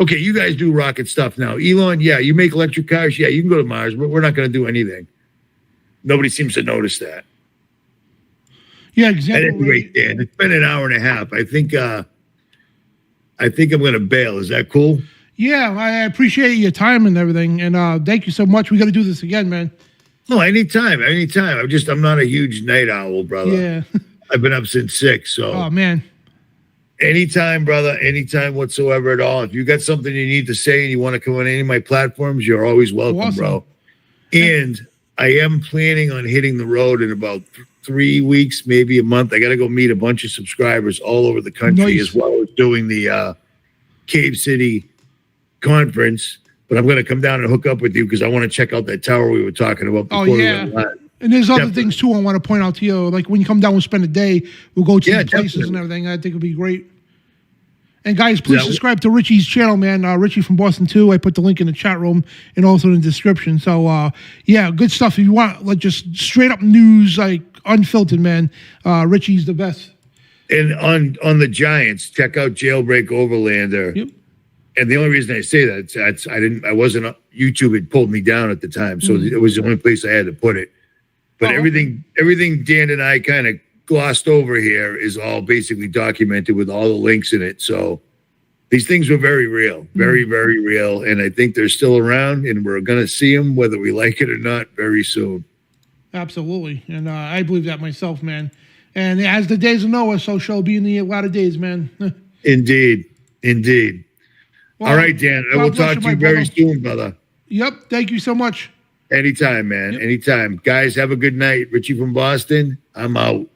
Okay, you guys do rocket stuff now. Elon, yeah, you make electric cars. Yeah, you can go to Mars, but we're not going to do anything. Nobody seems to notice that. Yeah, exactly. At any rate, Dan, it's been an hour and a half. I think I'm going to bail. Is that cool? Yeah, I appreciate your time and everything, and thank you so much. We got to do this again, man. No, anytime. I'm not a huge night owl, brother. Yeah. I've been up since 6, so. Oh, man. Anytime, brother. Anytime whatsoever at all. If you got something you need to say and you want to come on any of my platforms, you're always welcome, awesome. Bro. And I am planning on hitting the road in about 3 weeks, maybe a month. I got to go meet a bunch of subscribers all over the country, as well as doing the Cave City conference. But I'm going to come down and hook up with you because I want to check out that tower we were talking about before. Oh, yeah. And there's other things, too, I want to point out to you. Like, when you come down, we'll spend a day. We'll go to the places and everything. I think it'll be great. And, guys, please subscribe to Richie's channel, man. Richie from Boston, too. I put the link in the chat room and also in the description. So, yeah, good stuff. If you want, like, just straight-up news, like, unfiltered, man, Richie's the best. And on the Giants, check out Jailbreak Overlander. Yep. And the only reason I say that, YouTube had pulled me down at the time. So it was the only place I had to put it. But everything Dan and I kind of glossed over here is all basically documented with all the links in it. So these things were very real, very, very real. And I think they're still around, and we're going to see them, whether we like it or not, very soon. Absolutely. And I believe that myself, man. And as the days of Noah, so shall be in the latter days, man. Indeed. Well, all right, Dan. I will talk to you very soon, brother. Yep. Thank you so much. Anytime, man. Anytime. Guys, have a good night. Richie from Boston, I'm out.